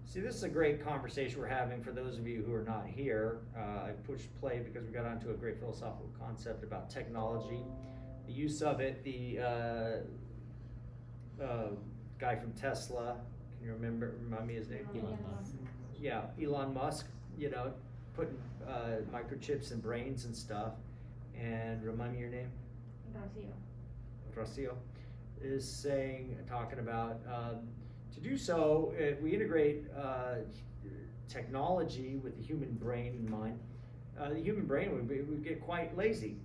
See, this is a great conversation we're having for those of you who are not here. I pushed play because we got onto a great philosophical concept about technology, the use of it. The guy from Tesla, can you remind me his name? Elon Musk. Yeah, Elon Musk, you know, putting microchips in brains and stuff. And remind me your name? Rocio is talking about to do so, if we integrate technology with the human brain in mind, the human brain would get quite lazy.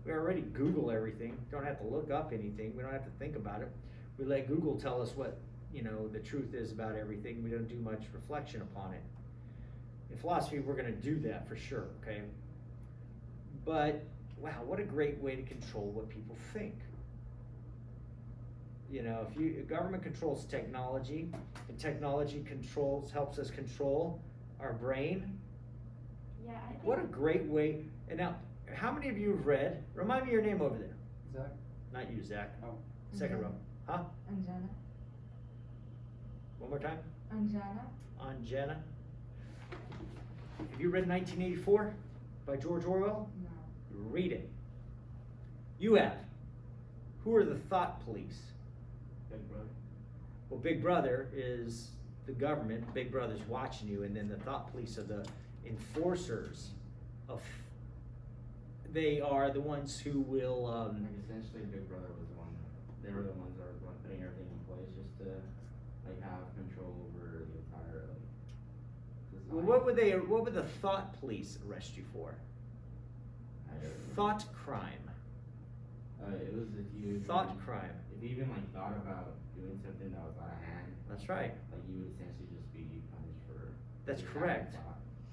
We already Google everything, don't have to look up anything, we don't have to think about it. We let Google tell us what, you know, the truth is about everything. We don't do much reflection upon it. In philosophy, we're going to do that for sure, okay? But wow, what a great way to control what people think. You know, if government controls technology, and technology helps us control our brain. Yeah, I think. What a great way. And now, how many of you have read, remind me your name over there. Zach? Not you, Zach. Oh. Second row. Huh? Anjana. One more time. Anjana. Anjana. Have you read 1984 by George Orwell? No. Read it. You have. Who are the thought police? Big Brother. Well, Big Brother is the government. Big Brother's watching you, and then the thought police are the enforcers of. They are the ones who will. Like essentially, Big Brother was the one. They were the ones that were putting everything in place just to like have control over the entire society. Well, what would the thought police arrest you for? I don't know. Thought crime. It was if you Thought crime. If you even like thought about doing something that was out of hand, That's right. like you would essentially just be punished for. That's just correct.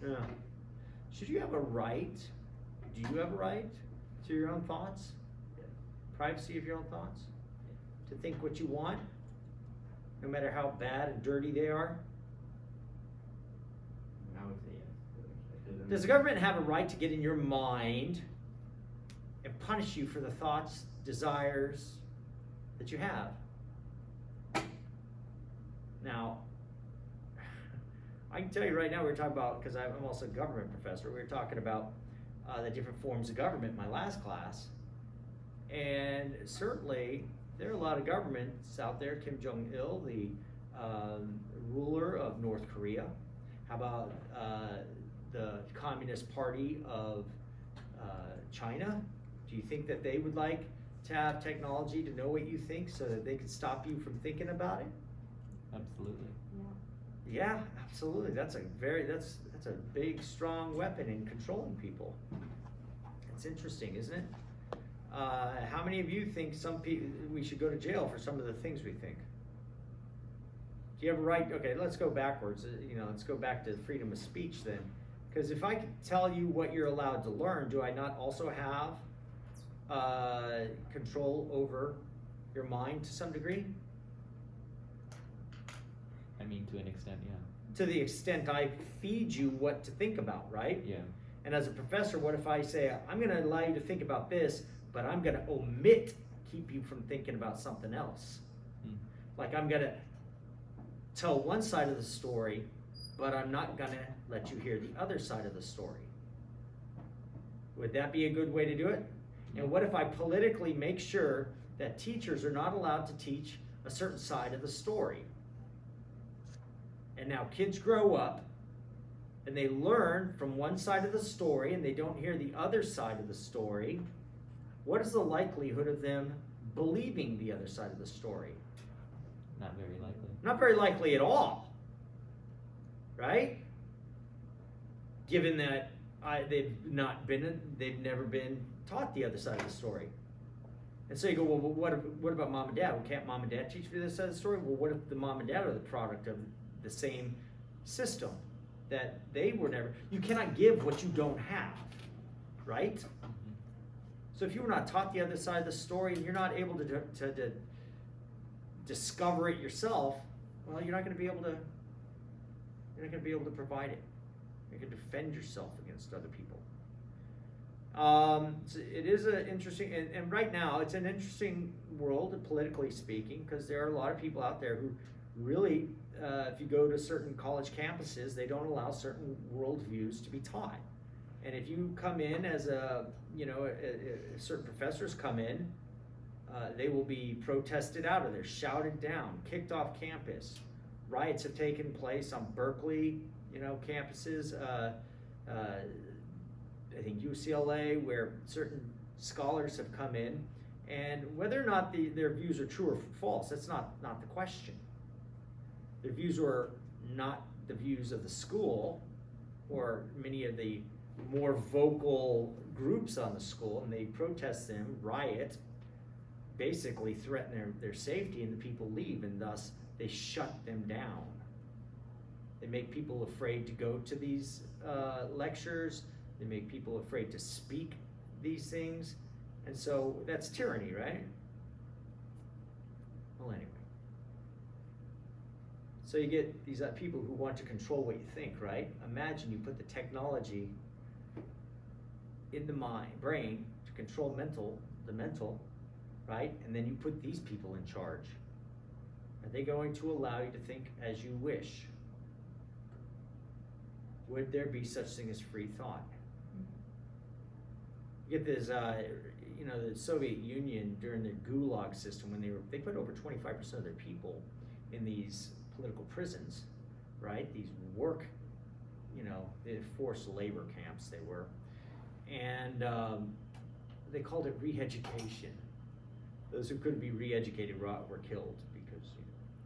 having thought. Yeah. Should you have a right? Do you have a right to your own thoughts? Privacy of your own thoughts? To think what you want, no matter how bad and dirty they are? I would say yes. Because, Does the government have a right to get in your mind and punish you for the thoughts, desires that you have? Now, I can tell you right now, we were talking about, because I'm also a government professor, we were talking about the different forms of government in my last class. And certainly, there are a lot of governments out there. Kim Jong-il, the ruler of North Korea. How about the Communist Party of China? Do you think that they would like to have technology to know what you think so that they could stop you from thinking about it? Absolutely. Yeah, absolutely. That's a big, strong weapon in controlling people. It's interesting, isn't it? How many of you think we should go to jail for some of the things we think? Do you have a right? Okay, let's go backwards. Let's go back to freedom of speech then. Because if I could tell you what you're allowed to learn, do I not also have control over your mind to some degree? I mean, to an extent, yeah. To the extent I feed you what to think about, right? Yeah. And as a professor, what if I say, I'm going to allow you to think about this, but I'm going to keep you from thinking about something else? Like I'm going to tell one side of the story, but I'm not going to let you hear the other side of the story. Would that be a good way to do it? And what if I politically make sure that teachers are not allowed to teach a certain side of the story? And now kids grow up and they learn from one side of the story and they don't hear the other side of the story. What is the likelihood of them believing the other side of the story? Not very likely. Not very likely at all, right? Given that they've never been taught the other side of the story. And so you go, well, what about mom and dad? Well, can't mom and dad teach me this side of the story? Well, what if the mom and dad are the product of the same system that they were never? You cannot give what you don't have, right? Mm-hmm. So if you were not taught the other side of the story and you're not able to discover it yourself, well, you're not going to be able to provide it. You can defend yourself against other people. So it is an interesting, and right now it's an interesting world, politically speaking, because there are a lot of people out there who really if you go to certain college campuses, they don't allow certain worldviews to be taught. And if you come in as certain professors come in, they will be protested out of there, shouted down, kicked off campus. Riots have taken place on Berkeley, campuses. I think UCLA, where certain scholars have come in, and whether or not their views are true or false, that's not the question. Their views are not the views of the school or many of the more vocal groups on the school, and they protest them, riot, basically threaten their safety, and the people leave, and thus they shut them down. They make people afraid to go to these lectures. They make people afraid to speak these things. And so that's tyranny, right? Well, anyway. So you get these people who want to control what you think, right? Imagine you put the technology in the brain to control the mental, right? And then you put these people in charge. Are they going to allow you to think as you wish? Would there be such thing as free thought? You get this, the Soviet Union during the Gulag system, when they put over 25% of their people in these political prisons, right? These work, the forced labor camps they were. And they called it re-education. Those who couldn't be re-educated were killed, because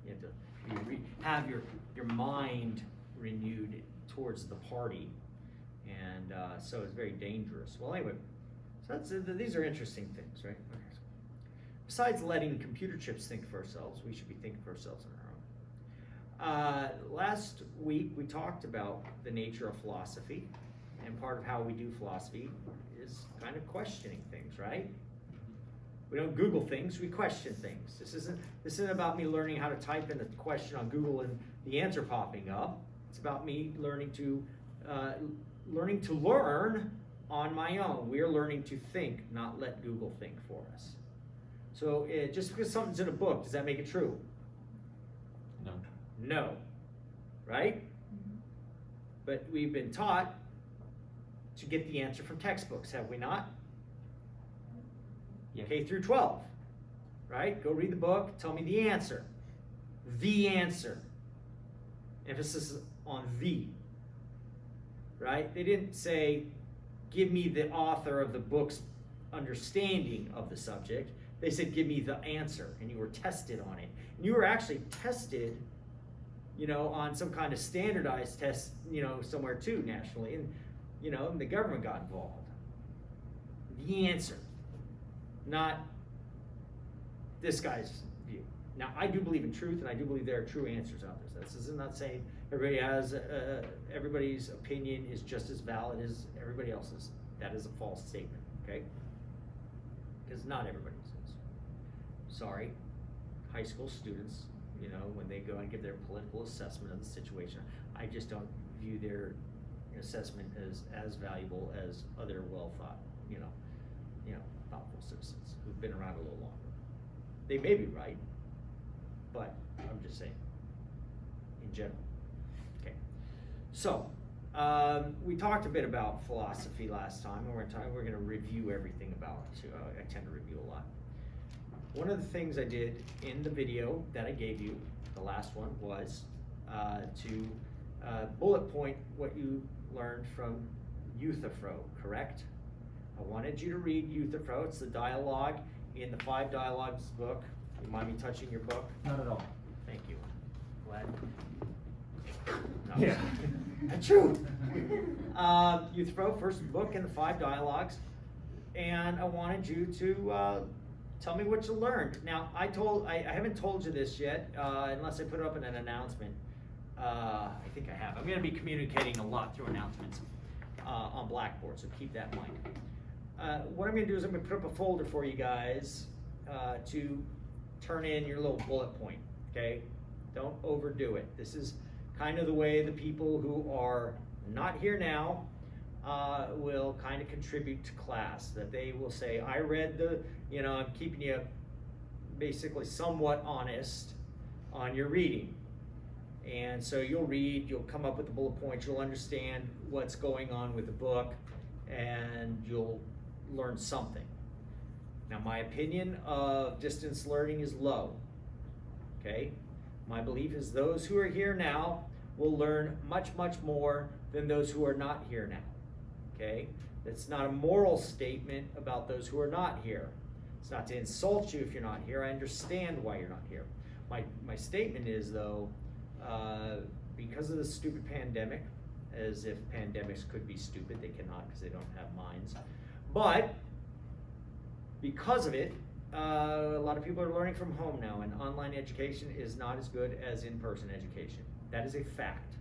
you had to have your mind renewed towards the party, and so it's very dangerous. Well, anyway, so these are interesting things, right? Okay. Besides letting computer chips think for ourselves, we should be thinking for ourselves on our own. Last week we talked about the nature of philosophy, and part of how we do philosophy is kind of questioning things, right? We don't Google things, we question things. This isn't about me learning how to type in a question on Google and the answer popping up. It's about me learning to learn on my own. We are learning to think, not let Google think for us. So just because something's in a book, does that make it true? No. No. Right? But we've been taught to get the answer from textbooks, have we not? Yeah. K through 12, right? Go read the book, tell me the answer. The answer. Emphasis on the, right? They didn't say, give me the author of the book's understanding of the subject. They said, give me the answer, and you were tested on it. And you were actually tested, on some kind of standardized test, somewhere too, nationally, and, and the government got involved. The answer, not this guy's view. Now, I do believe in truth, and I do believe there are true answers out there. This is not saying everybody's opinion is just as valid as everybody else's. That is a false statement, okay? Because not everybody's is. Sorry, high school students, when they go and give their political assessment of the situation, I just don't view their assessment as valuable as other well-thought, thoughtful citizens who've been around a little longer. They may be right, but I'm just saying, in general. Okay, so we talked a bit about philosophy last time, and we're going to review everything about it too. I tend to review a lot. One of the things I did in the video that I gave you, the last one, was to bullet point what you learned from Euthyphro, correct? I wanted you to read Euthyphro. It's the dialogue in the 5 Dialogues book. You mind me touching your book? Not at all. Thank you. Glad. No, Yeah. That's true. Euthyphro, first book in the 5 Dialogues, and I wanted you to tell me what you learned. Now, I haven't told you this yet, unless I put it up in an announcement. I think I have. I'm going to be communicating a lot through announcements on Blackboard, so keep that in mind. What I'm going to do is I'm going to put up a folder for you guys to turn in your little bullet point, okay? Don't overdo it. This is kind of the way the people who are not here now will kind of contribute to class, that they will say, I read I'm keeping you basically somewhat honest on your reading. And so you'll read, you'll come up with the bullet points, you'll understand what's going on with the book, and you'll learn something. Now, my opinion of distance learning is low, okay? My belief is those who are here now will learn much, much more than those who are not here now, okay? It's not a moral statement about those who are not here. It's not to insult you if you're not here. I understand why you're not here. My statement is, though, because of the stupid pandemic, as if pandemics could be stupid, they cannot because they don't have minds. But because of it, a lot of people are learning from home now, and online education is not as good as in-person education. That is a fact.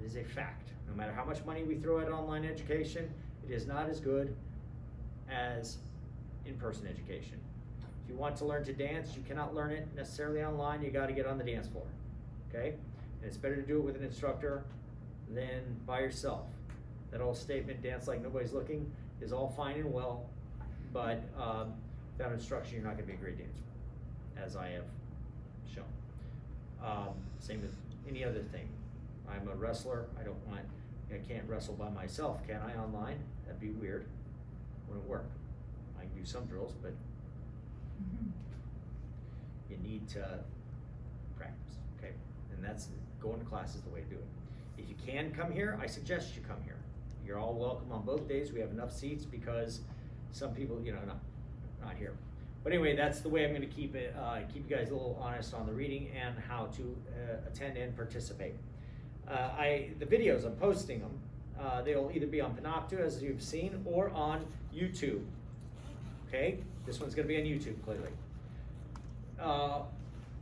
It is a fact. No matter how much money we throw at online education, it is not as good as in-person education. If you want to learn to dance, you cannot learn it necessarily online. You got to get on the dance floor, okay? And it's better to do it with an instructor than by yourself. That old statement, dance like nobody's looking, is all fine and well, but without instruction, you're not going to be a great dancer, as I have shown. Same with any other thing. I'm a wrestler. I can't wrestle by myself, can I, online? That'd be weird. Wouldn't work. I can do some drills, but you need to practice, okay? And that's, going to class is the way to do it. If you can come here, I suggest you come here. You're all welcome on both days. We have enough seats because some people, not here. But anyway, that's the way I'm going to keep it. Keep you guys a little honest on the reading and how to attend and participate. The videos, I'm posting them. They'll either be on Panopto, as you've seen, or on YouTube. Okay, this one's going to be on YouTube, clearly.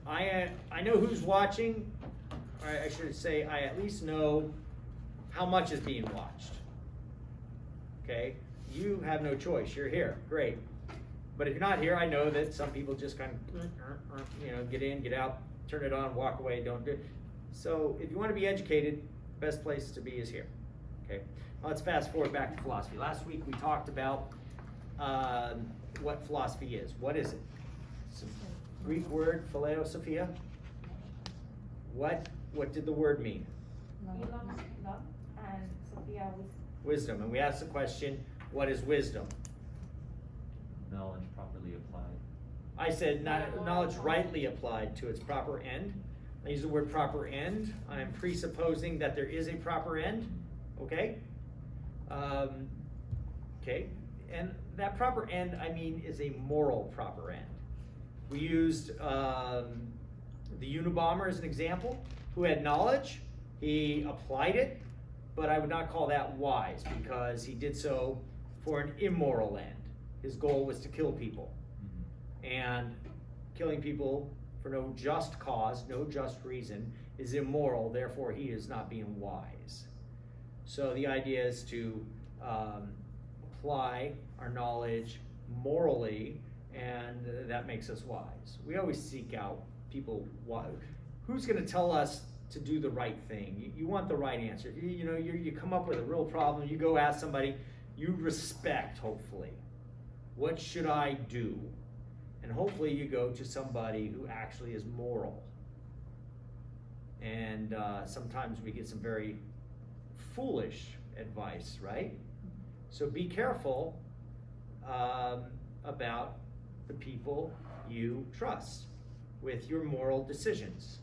I know who's watching. Or I should say, I at least know how much is being watched. Okay, you have no choice. You're here, great. But if you're not here, I know that some people just kind of, get in, get out, turn it on, walk away, don't do it. So if you want to be educated, the best place to be is here. Okay, well, let's fast forward back to philosophy. Last week we talked about what philosophy is. What is it? It's a Greek word, philosophia. What did the word mean? Love, and Sophia wisdom. Wisdom. And we asked the question, what is wisdom? Knowledge properly applied. I said knowledge rightly applied to its proper end. I use the word proper end. I'm presupposing that there is a proper end. Okay? Okay. And that proper end, is a moral proper end. We used the Unabomber as an example, who had knowledge. He applied it, but I would not call that wise because he did so for an immoral end. His goal was to kill people. And killing people for no just cause, no just reason, is immoral, therefore he is not being wise. So the idea is to apply our knowledge morally, and that makes us wise. We always seek out people, who's going to tell us to do the right thing? You want the right answer. You come up with a real problem, you go ask somebody you respect, hopefully. What should I do? And hopefully you go to somebody who actually is moral. And sometimes we get some very foolish advice, right? So be careful about the people you trust with your moral decisions.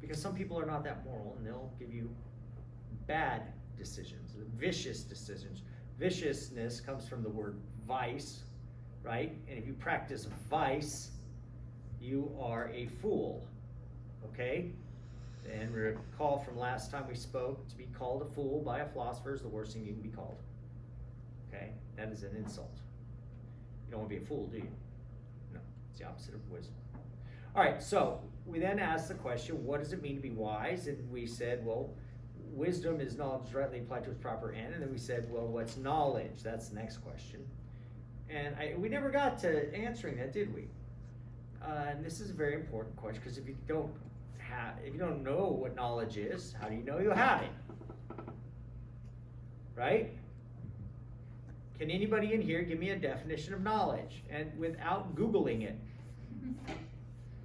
Because some people are not that moral and they'll give you bad decisions, vicious decisions. Viciousness comes from the word vice, right? And if you practice vice, you are a fool, okay? And recall from last time we spoke, to be called a fool by a philosopher is the worst thing you can be called, okay? That is an insult. You don't want to be a fool, do you? No, it's the opposite of wisdom. All right, so we then asked the question, what does it mean to be wise? And we said, well, wisdom is knowledge rightly applied to its proper end. And then we said, well, what's knowledge? That's the next question. And we never got to answering that, did we? And this is a very important question, because if you don't know what knowledge is, how do you know you have it? Right? Can anybody in here give me a definition of knowledge, and without Googling it?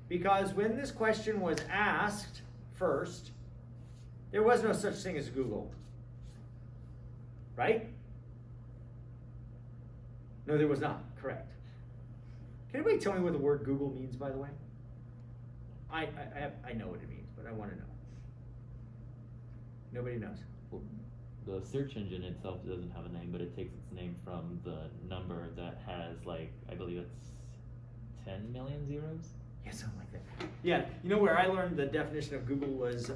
Because when this question was asked first, there was no such thing as Google. Right? No, there was not. Correct. Can anybody tell me what the word Google means, by the way? I know what it means, but I want to know. Nobody knows. Well, the search engine itself doesn't have a name, but it takes its name from the number that has, like, I believe it's 10 million zeros? Yeah, something like that. Yeah, you know where I learned the definition of Google was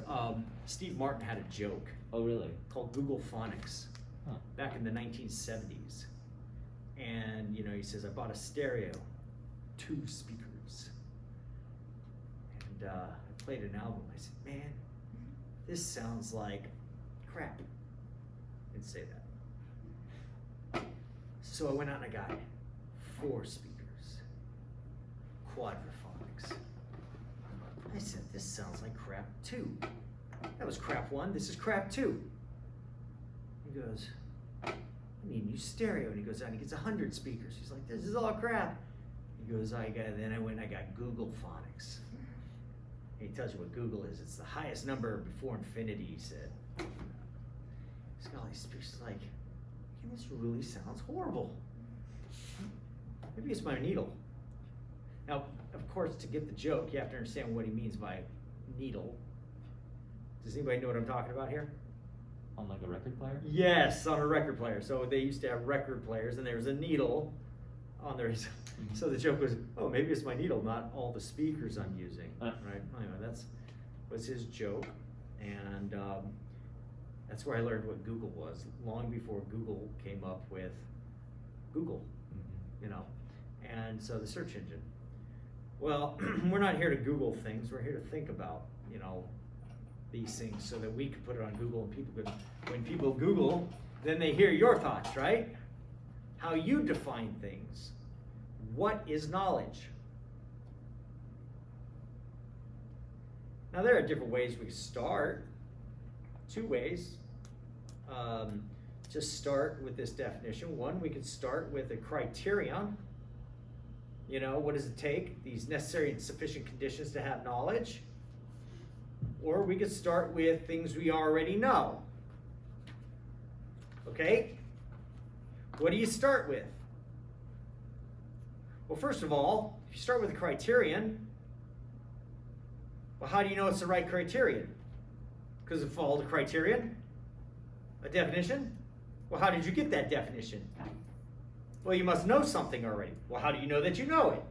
Steve Martin had a joke Oh, really? called Google Phonics Huh. back in the 1970s. And, you know, he says, I bought a stereo, 2 speakers. And I played an album. I said, man, this sounds like crap. I didn't say that. So I went out and I got 4 speakers, quadraphonics. I said, this sounds like crap 2. That was crap 1, this is crap 2. He goes, I need a new stereo. And he goes out and he gets 100 speakers. He's like, this is all crap. He goes, then I went and I got Google Phonics. And he tells you what Google is. It's the highest number before infinity, he said. He's got all these speakers like, man, this really sounds horrible. Maybe it's my needle. Now, of course, to get the joke, you have to understand what he means by needle. Does anybody know what I'm talking about here? On like a record player? Yes, on a record player. So they used to have record players, and there was a needle on there. So the joke was, oh, maybe it's my needle, not all the speakers I'm using. Right? Anyway, that was his joke, and that's where I learned what Google was, long before Google came up with Google, you know. And so the search engine. Well, we're not here to Google things. We're here to think about, you know, these things so that we can put it on Google, and people could, when people Google, then they hear your thoughts, right? How you define things. What is knowledge? Now there are different ways we start. 2 ways. Just start with this definition. 1, we could start with a criterion. You know, what does it take? These necessary and sufficient conditions to have knowledge. Or we could start with things we already know. Okay? What do you start with? Well, first of all, if you start with a criterion, well, how do you know it's the right criterion? Because it followed a criterion? A definition? Well, how did you get that definition? Well, you must know something already. Well, how do you know that you know it?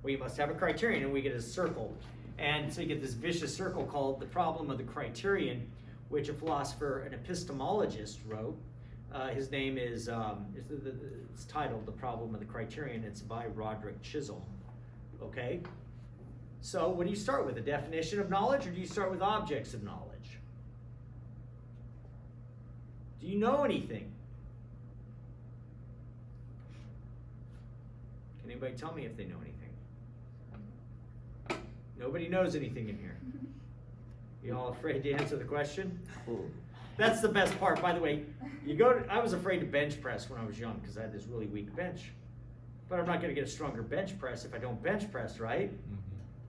Well, you must have a criterion, and we get a circle. And so you get this vicious circle called the problem of the criterion, which a philosopher, an epistemologist, wrote. His name is, it's titled The Problem of the Criterion. It's by Roderick Chisholm. Okay? So what do you start with? A definition of knowledge, or do you start with objects of knowledge? Do you know anything? Can anybody tell me if they know anything? Nobody knows anything in here. You all afraid to answer the question? That's the best part. By the way, I was afraid to bench press when I was young because I had this really weak bench. But I'm not going to get a stronger bench press if I don't bench press, right? Mm-hmm.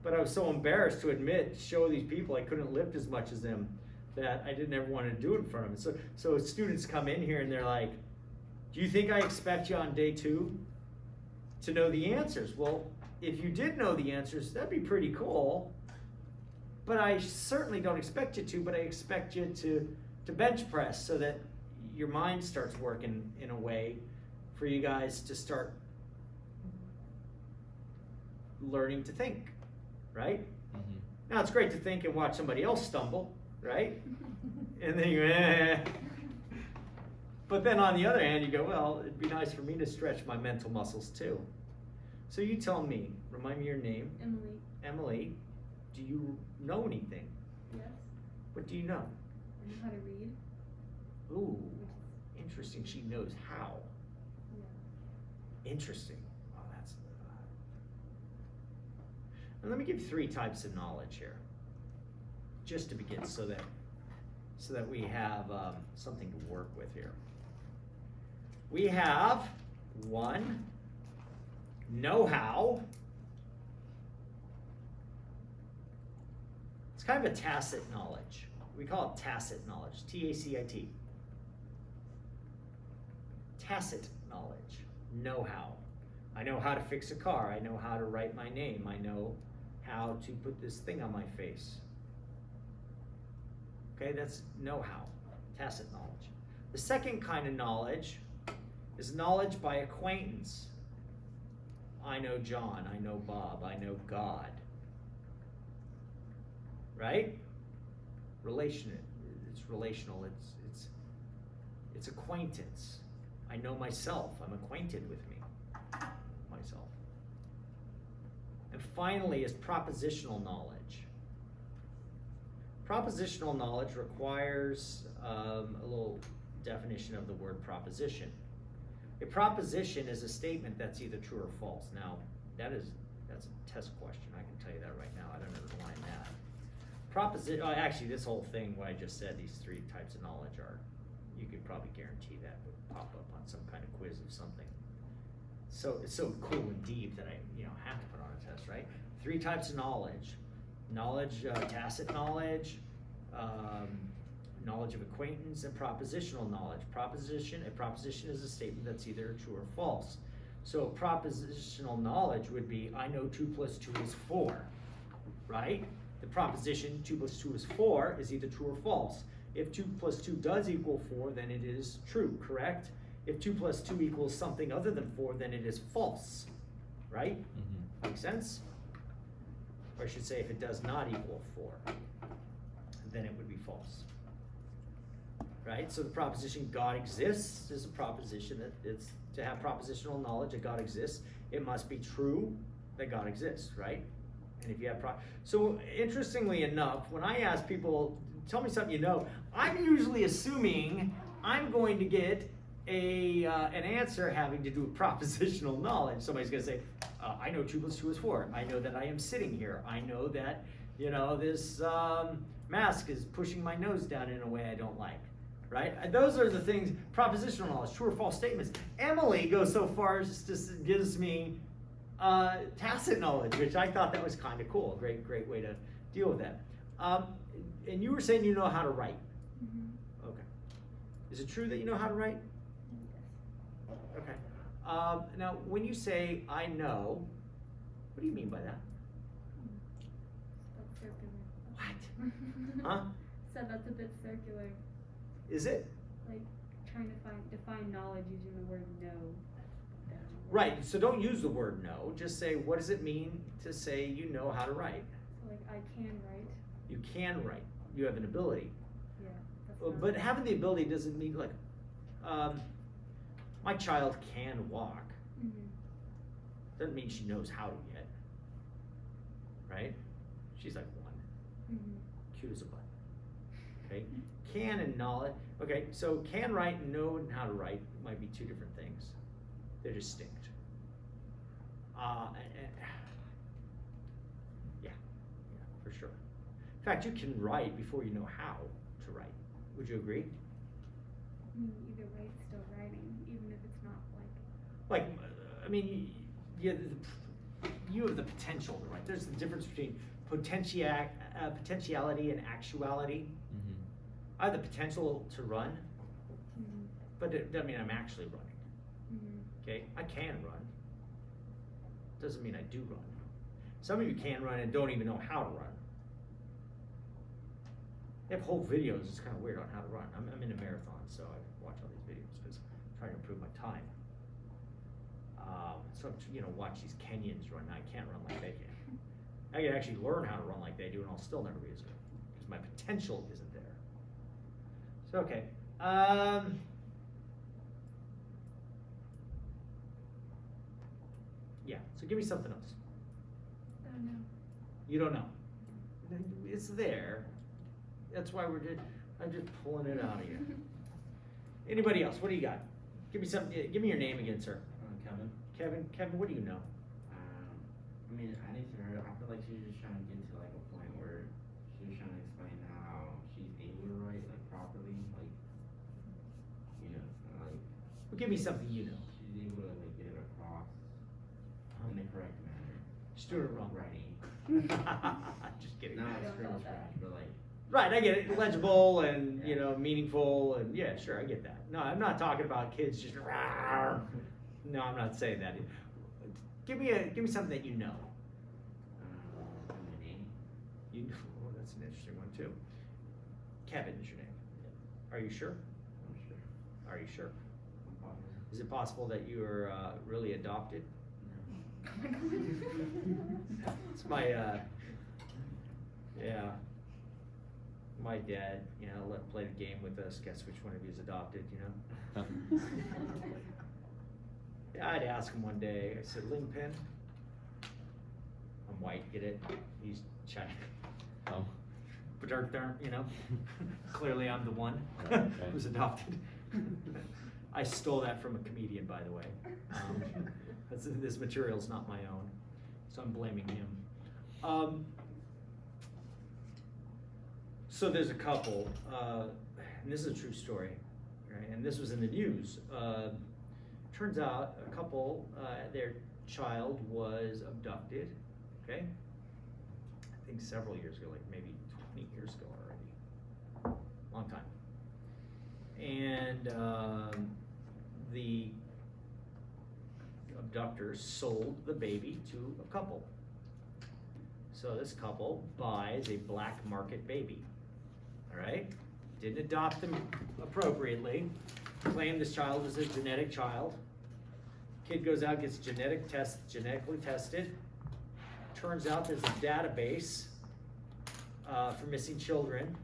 But I was so embarrassed to show these people I couldn't lift as much as them, that I didn't ever want to do it in front of them. So students come in here and they're like, do you think I expect you on day 2 to know the answers? Well, if you did know the answers, that'd be pretty cool. But I certainly don't expect you to, but I expect you to bench press so that your mind starts working in a way for you guys to start learning to think, right? Mm-hmm. Now, it's great to think and watch somebody else stumble, right? And then you, But then on the other hand, you go, well, it'd be nice for me to stretch my mental muscles too. So you tell me, remind me your name. Emily. Emily, do you know anything? Yes. What do you know? I know how to read. Ooh, interesting. She knows how. Yeah. Interesting. Oh, that's. And let me give you 3 types of knowledge here, just to begin, so that we have something to work with here. We have 1, know-how. It's kind of a tacit knowledge. We call it tacit knowledge, T-A-C-I-T. Tacit knowledge, know-how. I know how to fix a car. I know how to write my name. I know how to put this thing on my face. Okay, that's know-how, tacit knowledge. The second kind of knowledge is knowledge by acquaintance. I know John, I know Bob, I know God. Right? It's relational, it's acquaintance. I know myself, I'm acquainted with me, myself. And finally is propositional knowledge. Propositional knowledge requires a little definition of the word proposition. A proposition is a statement that's either true or false. Now, that's a test question. I can tell you that right now. I don't know the line that. Actually, this whole thing, what I just said, these three types of knowledge are, you could probably guarantee that would pop up on some kind of quiz of something. So it's so cool and deep that I have to put on a test, right? Three types of knowledge. Knowledge, tacit knowledge, knowledge of acquaintance, and propositional knowledge. A proposition is a statement that's either true or false. So propositional knowledge would be, I know 2 + 2 is 4, right? The proposition 2 + 2 is 4 is either true or false. If 2 + 2 does equal 4, then it is true, correct? If 2 + 2 equals something other than 4, then it is false, right? Mm-hmm. Make sense? Or I should say, if it does not equal 4, then it would be false. Right? So the proposition God exists is a proposition that it's to have propositional knowledge that God exists. It must be true that God exists, right? And if you have so interestingly enough, when I ask people, tell me something you know, I'm usually assuming I'm going to get an answer having to do with propositional knowledge. Somebody's going to say, I know 2 + 2 is 4. I know that I am sitting here. I know that, this mask is pushing my nose down in a way I don't like. Right? And those are the things, propositional knowledge, true or false statements. Emily goes so far as to gives me tacit knowledge, which I thought that was kind of cool. Great way to deal with that. And you were saying you know how to write. Mm-hmm. Okay. Is it true that you know how to write? Yes. Okay. Now, when you say I know, what do you mean by that? That's circular. What? Huh? So that's a bit circular. Is it? Like trying to define knowledge using the word know. Right, so don't use the word know. Just say, what does it mean to say you know how to write? So like I can write. You can write. You have an ability. Yeah. That's But having the ability doesn't mean like, my child can walk. Mm-hmm. Doesn't mean she knows how to yet. Right? She's like 1. Mm-hmm. Cute as a button. Okay? Can and knowledge. Okay, so can write and know how to write might be two different things. They're distinct. Yeah, for sure. In fact, you can write before you know how to write. Would you agree? Either way, it's still writing, even if it's not like. You have the potential to write. There's the difference between potentiality and actuality. Mm-hmm. I have the potential to run, Mm-hmm. but it doesn't mean I'm actually running. Mm-hmm. Okay, I can run. Doesn't mean I do run. Some of you can run and don't even know how to run. They have whole videos. It's kind of weird on how to run. I'm in a marathon, so I watch all these videos because I'm trying to improve my time. So watch these Kenyans run. I can't run like they can. I can actually learn how to run like they do, and I'll still never be as good because my potential isn't there. So okay. Yeah. So give me something else. Don't know. You don't know. It's there. That's why I'm just pulling it out of you. Anybody else? What do you got? Give me something. Give me your name again, sir. Kevin. Kevin, what do you know? I need to her. I feel like she's just trying to get to like a point where she's trying to explain how she's able to write like properly, like Well, give me something you know. she's able to like get it across in the correct manner. Just do it wrong. Writing. Just kidding. No, I it's don't know correct that. writing. Right, I get it, legible and, you know, meaningful, and yeah, sure, I get that. No, I'm not talking about kids just, rawr. No, I'm not saying that. Give me something that you know. My name. You know, oh, that's an interesting one too. Kevin is your name. Are you sure? I'm sure. Are you sure? I'm positive. Is it possible that you are really adopted? It's my, yeah. My dad, you know, played a game with us, guess which one of you is adopted, you know? Yeah, I'd ask him one day, I said, Lingpin? I'm white, get it? He's Chinese. Oh. You know? Clearly I'm the one Okay. who's adopted. I stole that from a comedian, by the way. This material's not my own, so I'm blaming him. So there's a couple, and this is a true story, right? And this was in the news. Turns out a couple, their child was abducted, okay? I think several years ago, like maybe 20 years ago already. Long time. And the abductors sold the baby to a couple. So this couple buys a black market baby, all right? Didn't adopt them appropriately, claimed this child was a genetic child. Kid goes out, gets genetically tested. Turns out there's a database for missing children.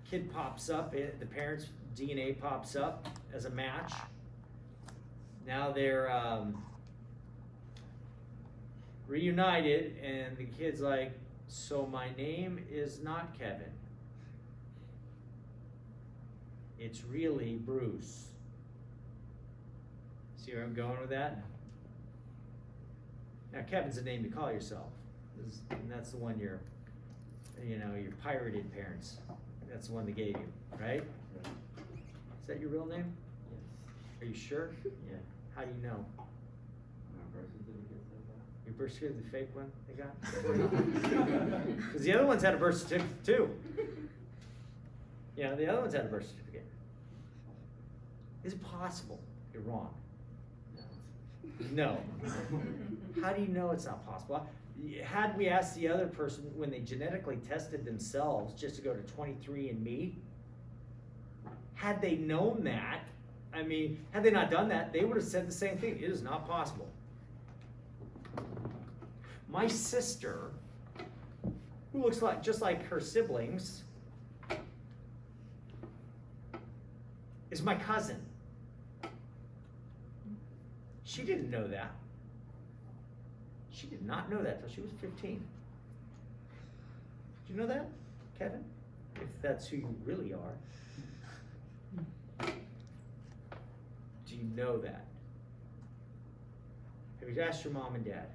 Kid pops up, the parents' DNA pops up as a match. Now they're reunited, and the kid's like, so my name is not Kevin. It's really Bruce. See where I'm going with that? Now Kevin's a name to call yourself. And that's the one your pirated parents. That's the one they gave you, right? Is that your real name? Yes. Are you sure? Yeah. How do you know? My birth certificate says that. Your birth certificate, the fake one they got? Because the other ones had a birth certificate too. Yeah, the other ones had a birth certificate. Is it possible you're wrong? No. How do you know it's not possible? Had we asked the other person when they genetically tested themselves just to go to 23andMe, had they known that, I mean, had they not done that, they would have said the same thing. It is not possible. My sister, who looks like just like her siblings, is my cousin. She didn't know that. She did not know that till she was 15. Did you know that, Kevin? If that's who you really are. Do you know that? Have you asked your mom and dad?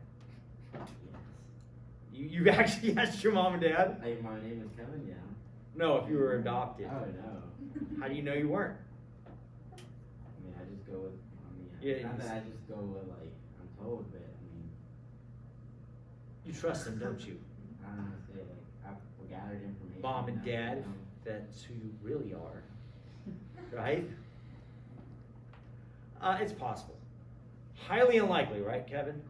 Yes. You've actually asked your mom and dad? Hey, my name is Kevin, yeah. No, if you were adopted. Oh, no. How do you know you weren't? I mean, I just go with, Yeah, not he's- that I just go with, like, I'm told, but, I mean, You trust them, don't you? I don't know how to say it, like, I've gathered information. Mom and now, dad, you know. that's who you really are. Right? It's possible. Highly unlikely, right, Kevin?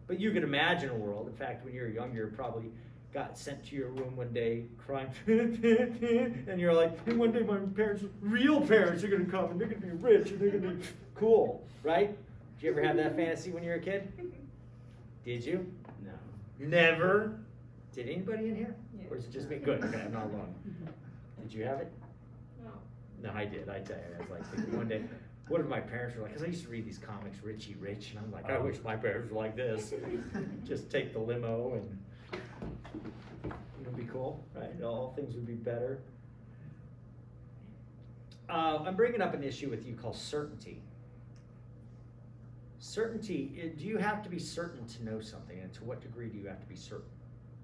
But you can imagine a world. In fact, when you were younger, you probably got sent to your room one day crying, and you're like, hey, one day my parents, real parents, are gonna come and they're gonna be rich and they're gonna be cool, right? Did you ever have that fantasy when you were a kid? Did you? No. Never? Did anybody in here? Yeah. Or is it just me? Good, okay, I'm not alone. Did you have it? No. No, I did. I tell you, I was like thinking one day, what if my parents were like? Because I used to read these comics, Richie Rich, and I'm like, I wish my parents were like this. Just take the limo and it'll be cool, right? All things would be better. I'm bringing up an issue with you called certainty. Certainty. Do you have to be certain to know something, and to what degree do you have to be certain?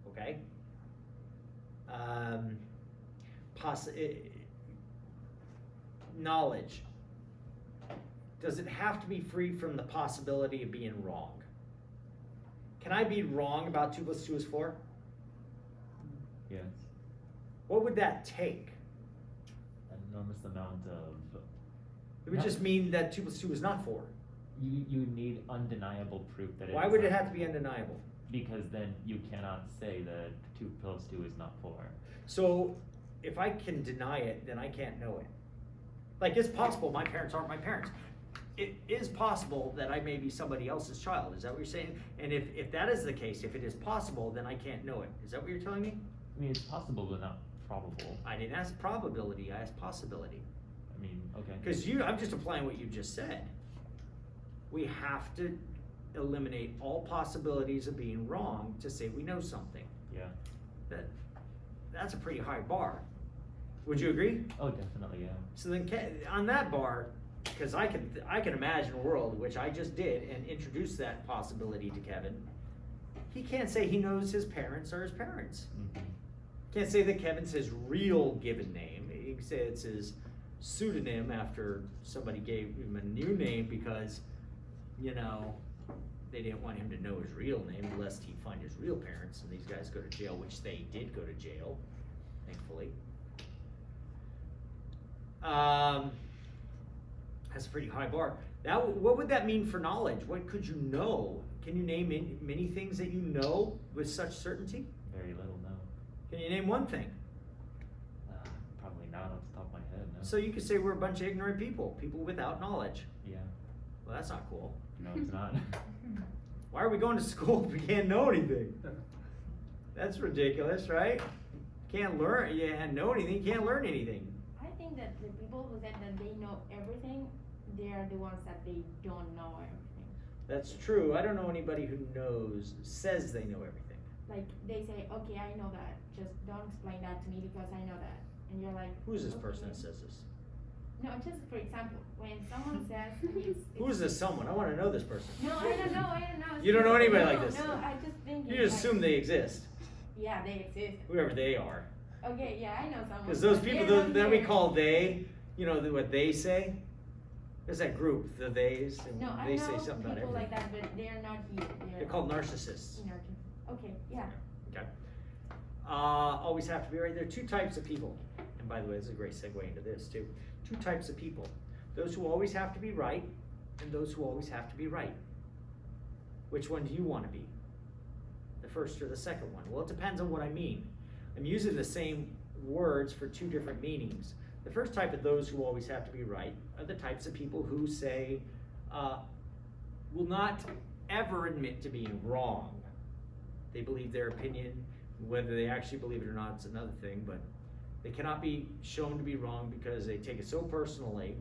Okay. Knowledge. Does it have to be free from the possibility of being wrong? Can I be wrong about 2 + 2 is 4? Yes. What would that take? An enormous amount of. It would No. just mean that 2 plus 2 is not 4. You need undeniable proof that. Why it's would it not. have to be undeniable? Because then you cannot say that 2 plus 2 is not 4. So if I can deny it, then I can't know it. Like, it's possible my parents aren't my parents. It is possible that I may be somebody else's child. Is that what you're saying? And if that is the case, if it is possible, then I can't know it. Is that what you're telling me? I mean, it's possible but not probable. I didn't ask probability, I asked possibility. I mean, okay. Because I'm just applying what you just said. We have to eliminate all possibilities of being wrong to say we know something. Yeah. That's a pretty high bar. Would you agree? Oh, definitely, yeah. So then, on that bar, because I can imagine a world, which I just did, and introduce that possibility to Kevin. He can't say he knows his parents are his parents. Mhm. Can't say that Kevin's his real given name. He can say it's his pseudonym after somebody gave him a new name because, they didn't want him to know his real name lest he find his real parents and these guys go to jail, which they did go to jail, thankfully. That's a pretty high bar. What would that mean for knowledge? What could you know? Can you name many things that you know with such certainty? Very little, no. Can you name one thing? Probably not off the top of my head, no. So you could say we're a bunch of ignorant people without knowledge. Yeah. Well, that's not cool. No, it's not. Why are we going to school if we can't know anything? That's ridiculous, right? Can't learn, know anything, can't learn anything. I think that the people who said that they know everything, they are the ones that they don't know everything. That's true. I don't know anybody who says they know everything. Like they say, okay, I know that. Just don't explain that to me because I know that. And you're like, Who's this person okay. that says this? No, just for example, when someone says, Who's this someone? I want to know this person. No, I don't know. You don't know anybody like this? No, I just think. You just assume they exist, Yeah, they exist. whoever they are. Okay, yeah, I know someone. Because those but people they're not that we here. call they, what they say. There's that group, the theys, and No, I they know say something about people everything. like that, but they're not here. They're called narcissists. Okay, yeah. Okay. Always have to be right. There are 2 types of people. And by the way, this is a great segue into this too. 2 types of people. Those who always have to be right, and those who always have to be right. Which one do you want to be? The first or the second one? Well, it depends on what I mean. I'm using the same words for 2 different meanings. The first type of those who always have to be right are the types of people who say, will not ever admit to being wrong. They believe their opinion, whether they actually believe it or not, it's another thing, but they cannot be shown to be wrong because they take it so personally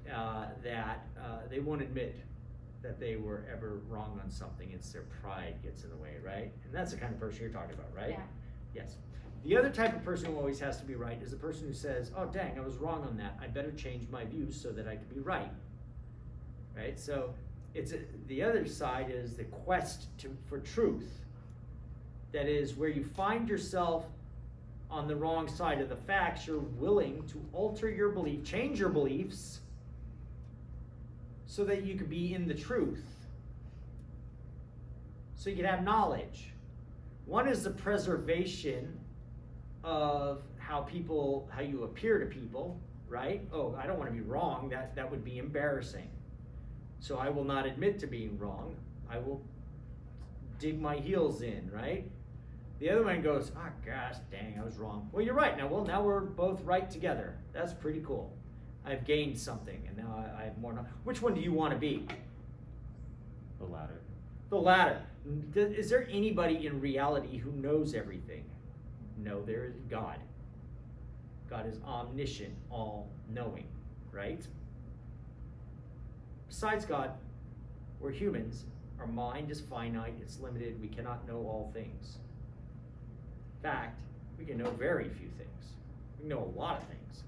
that they won't admit that they were ever wrong on something. It's their pride gets in the way, right? And that's the kind of person you're talking about, right? Yeah. Yes. The other type of person who always has to be right is the person who says, oh dang, I was wrong on that. I better change my views so that I can be right. Right? So the other side is the quest for truth. That is where you find yourself on the wrong side of the facts. You're willing to alter your belief, change your beliefs, so that you could be in the truth. So you can have knowledge. One is the preservation of how you appear to people, right? Oh, I don't want to be wrong. That would be embarrassing. So I will not admit to being wrong. I will dig my heels in, right? The other one goes, oh gosh, dang, I was wrong. Well, you're right. Now we're both right together. That's pretty cool. I've gained something, and now I have more knowledge. Which one do you want to be? The latter. The latter. Is there anybody in reality who knows everything? No, there is God. God is omniscient, all-knowing, right? Besides God, we're humans. Our mind is finite, it's limited, we cannot know all things. In fact, we can know very few things. We can know a lot of things.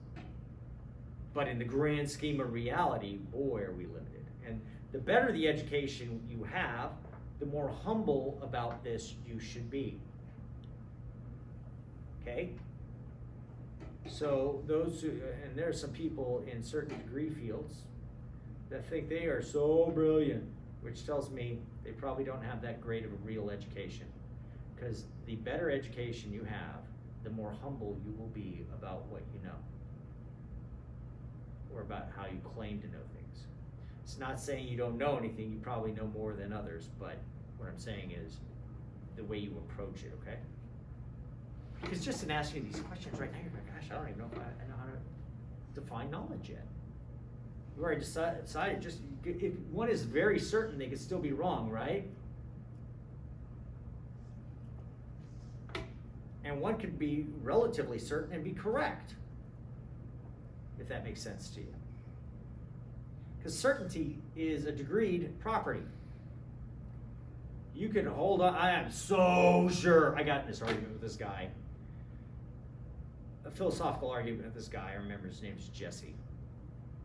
But in the grand scheme of reality, boy, are we limited. And the better the education you have, the more humble about this you should be. Okay? So and there are some people in certain degree fields that think they are so brilliant, which tells me they probably don't have that great of a real education. Because the better education you have, the more humble you will be about what you know, or about how you claim to know things. It's not saying you don't know anything, you probably know more than others, but what I'm saying is the way you approach it, okay? Because just in asking these questions right now, you're like, gosh, I don't even know if I know how to define knowledge yet. You already decided, just, if one is very certain, they could still be wrong, right? And one could be relatively certain and be correct, if that makes sense to you. Because certainty is a degreed property. You can hold on, I am so sure. I got in this argument with this guy, a philosophical argument with this guy. I remember his name is Jesse.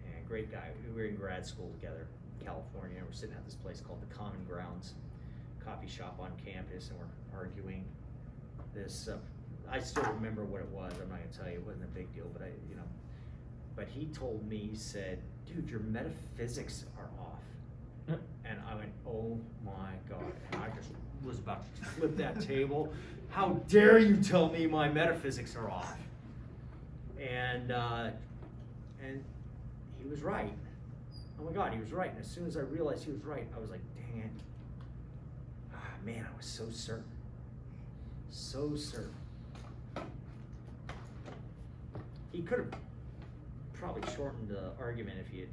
And great guy. We were in grad school together in California. We're sitting at this place called the Common Grounds coffee shop on campus, and we're arguing this. I still remember what it was. I'm not gonna tell you, it wasn't a big deal, but but he told me, he said, dude, your metaphysics are off. And I went, oh my God. And I just was about to flip that table. How dare you tell me my metaphysics are off? And he was right. Oh my God, he was right. And as soon as I realized he was right, I was like, dang it. Man, I was so certain. So certain. He could have probably shortened the argument if he had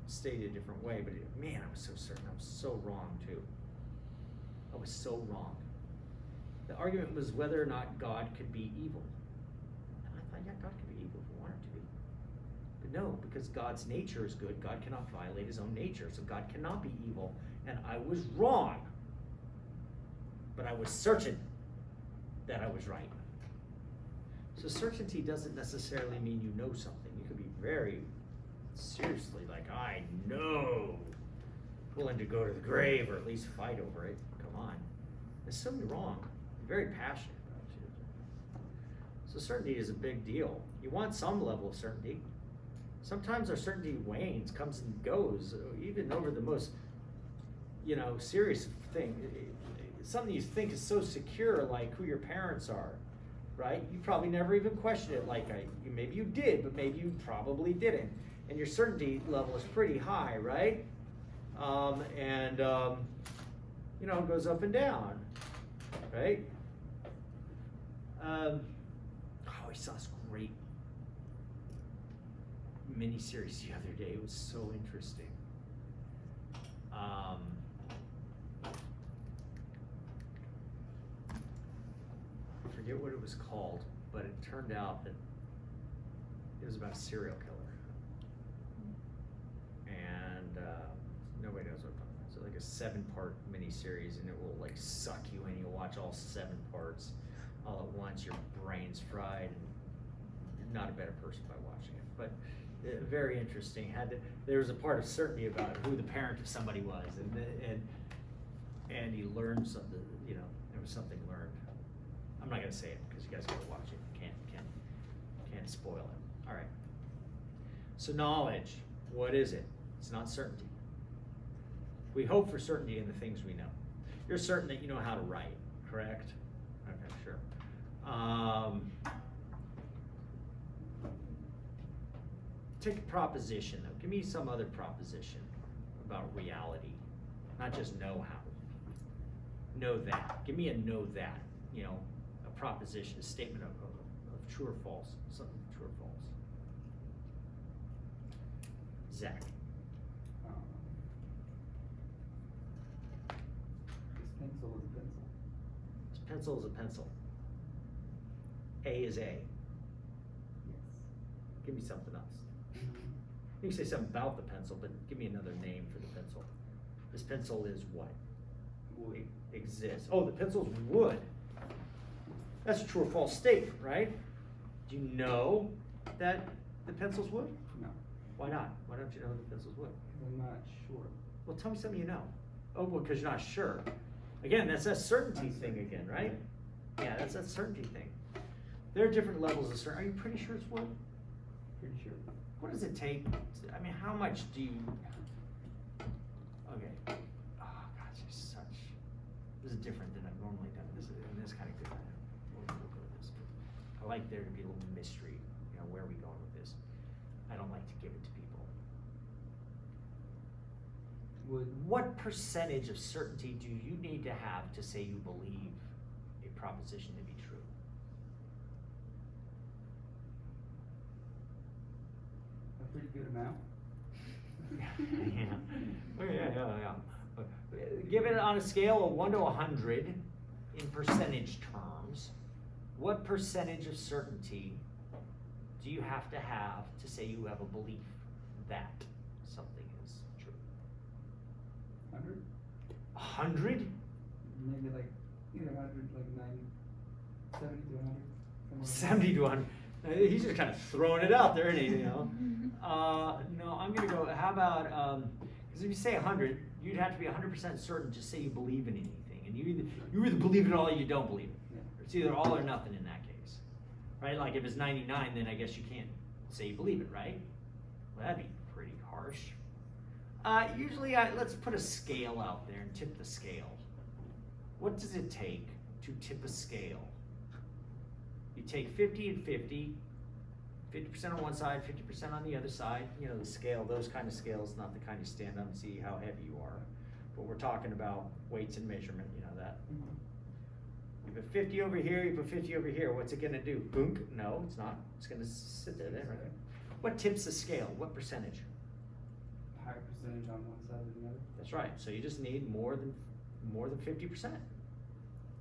stated a different way, but man, I was so certain. I was so wrong too. I was so wrong. The argument was whether or not God could be evil. And I thought, yeah, God could be evil if he wanted to be. But no, because God's nature is good, God cannot violate his own nature, so God cannot be evil. And I was wrong. But I was certain that I was right. So certainty doesn't necessarily mean you know something. You could be very seriously like, I know, willing to go to the grave or at least fight over it. Come on. There's something wrong. I'm very passionate about it. So certainty is a big deal. You want some level of certainty. Sometimes our certainty wanes, comes and goes, even over the most, serious thing. Something you think is so secure, like who your parents are, right? You probably never even questioned it like maybe you did, but maybe you probably didn't. And your certainty level is pretty high, right? It goes up and down, right? I saw this great mini-series the other day. It was so interesting. I forget what it was called, but it turned out that it was about a serial killer. And nobody knows what I'm talking about. So like a 7-part miniseries, and it will like suck you in. You'll watch all 7 parts all at once. Your brain's fried, and you're not a better person by watching it. But very interesting. There was a part of certainty about who the parent of somebody was, and he learned something. There was something learned. I'm not gonna say it because you guys gotta watch it. Can't spoil it. All right. So knowledge, what is it? It's not certainty. We hope for certainty in the things we know. You're certain that you know how to write, correct? Okay, sure. Take a proposition though. Give me some other proposition about reality, not just know how. Know that. Give me a know that. A proposition, a statement of true or false. Something true or false. Zach. This pencil is a pencil. This pencil is a pencil. A is A. Yes. Give me something else. You can say something about the pencil, but give me another name for the pencil. This pencil is what? Wood. Exists. Oh, the pencil's wood. That's a true or false statement, right? Do you know that the pencil's wood? No, Why not? Why don't you know the pencil's wood? I'm not sure. Well, tell me something you know. Oh, well, because you're not sure. Again, that's that certainty thing again, right? Yeah, that's that certainty thing. There are different levels of certainty. Are you pretty sure it's wood? Pretty sure. What does it take? How much do you? Okay. Oh gosh, this is different than I've normally done. This is kind of good. We'll go with this. I I like there to be a little mystery, you know, where are we going with this? I don't like to give it to people. Would, What percentage of certainty do you need to have to say you believe a proposition to be true? a pretty good amount? Yeah. Give it on a scale of 1 to 100 in percentage terms. What percentage of certainty do you have to say you have a belief that something is true? 100? 100? Maybe like, either 100, like 90, 70 to 100. somewhere around 70 to 100. He's just kind of throwing it out there, isn't he? You know? No, I'm gonna go. How about? Because if you say 100, you'd have to be 100% certain to say you believe in anything, and you either believe it all or you don't believe it. Yeah. It's either all or nothing in that case, right? Like if it's 99, then I guess you can't say you believe it, right? Well, that'd be pretty harsh. Usually, let's put a scale out there and tip the scale. What does it take to tip a scale? You take 50 and 50, 50% on one side, 50% on the other side. You know, the scale, those kind of scales, not the kind you stand up and see how heavy you are. But we're talking about weights and measurement, you know that. You put 50 over here, you put 50 over here. What's it gonna do? Boonk? No, it's not. It's gonna sit there, right? What tips the scale? What percentage? Higher percentage on one side than the other. That's right. So you just need more than 50%.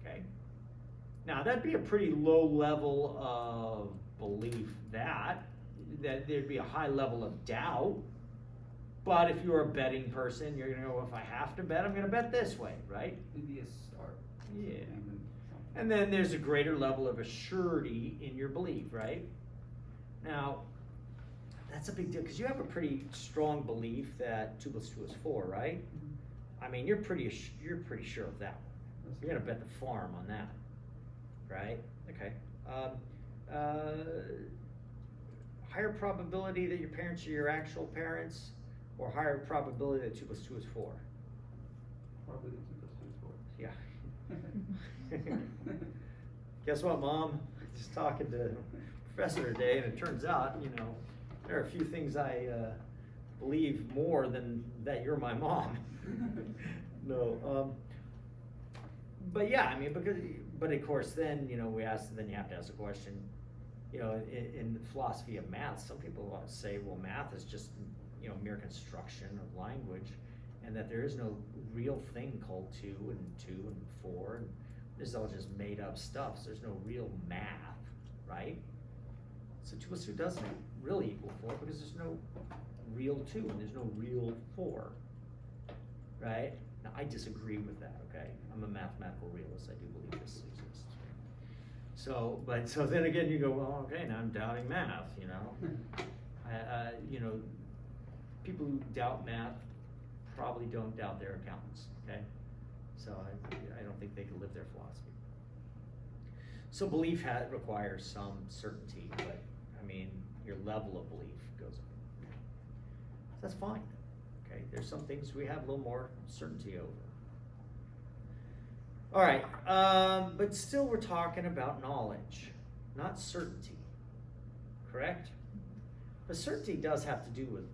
Okay. Now that'd be a pretty low level of belief that there'd be a high level of doubt. But if you're a betting person, you're gonna go, if I have to bet, I'm gonna bet this way, right? It'd be a start. Yeah. And then something. And then there's a greater level of assurity in your belief, right? Now, that's a big deal because you have a pretty strong belief that 2 + 2 is 4, right? I mean, you're pretty sure of that one. You're gonna bet the farm on that, right? Okay. Higher probability that your parents are your actual parents, or higher probability that 2 + 2 is 4? Probably the 2 + 2 is 4. Yeah. Guess what, Mom? Just talking to a professor today, and it turns out, you know, there are a few things I believe more than that you're my mom. No. But yeah, I mean, but of course, then, you know, then you have to ask the question, you know, in the philosophy of math, some people want to say, well, math is just, you know, mere construction of language, and that there is no real thing called 2 and 2 and 4, and this is all just made up stuff, so there's no real math, right? So 2 + 2 doesn't really equal 4 because there's no real 2 and there's no real 4, right? Now, I disagree with that, okay? I'm a mathematical realist, I do believe this exists. So then again, you go, well, okay, now I'm doubting math, you know? You know, people who doubt math probably don't doubt their accountants, okay? So I don't think they can live their philosophy. So belief requires some certainty, but I mean, your level of belief goes up. That's fine, okay? There's some things we have a little more certainty over. All right, but still we're talking about knowledge, not certainty, correct? But certainty does have to do with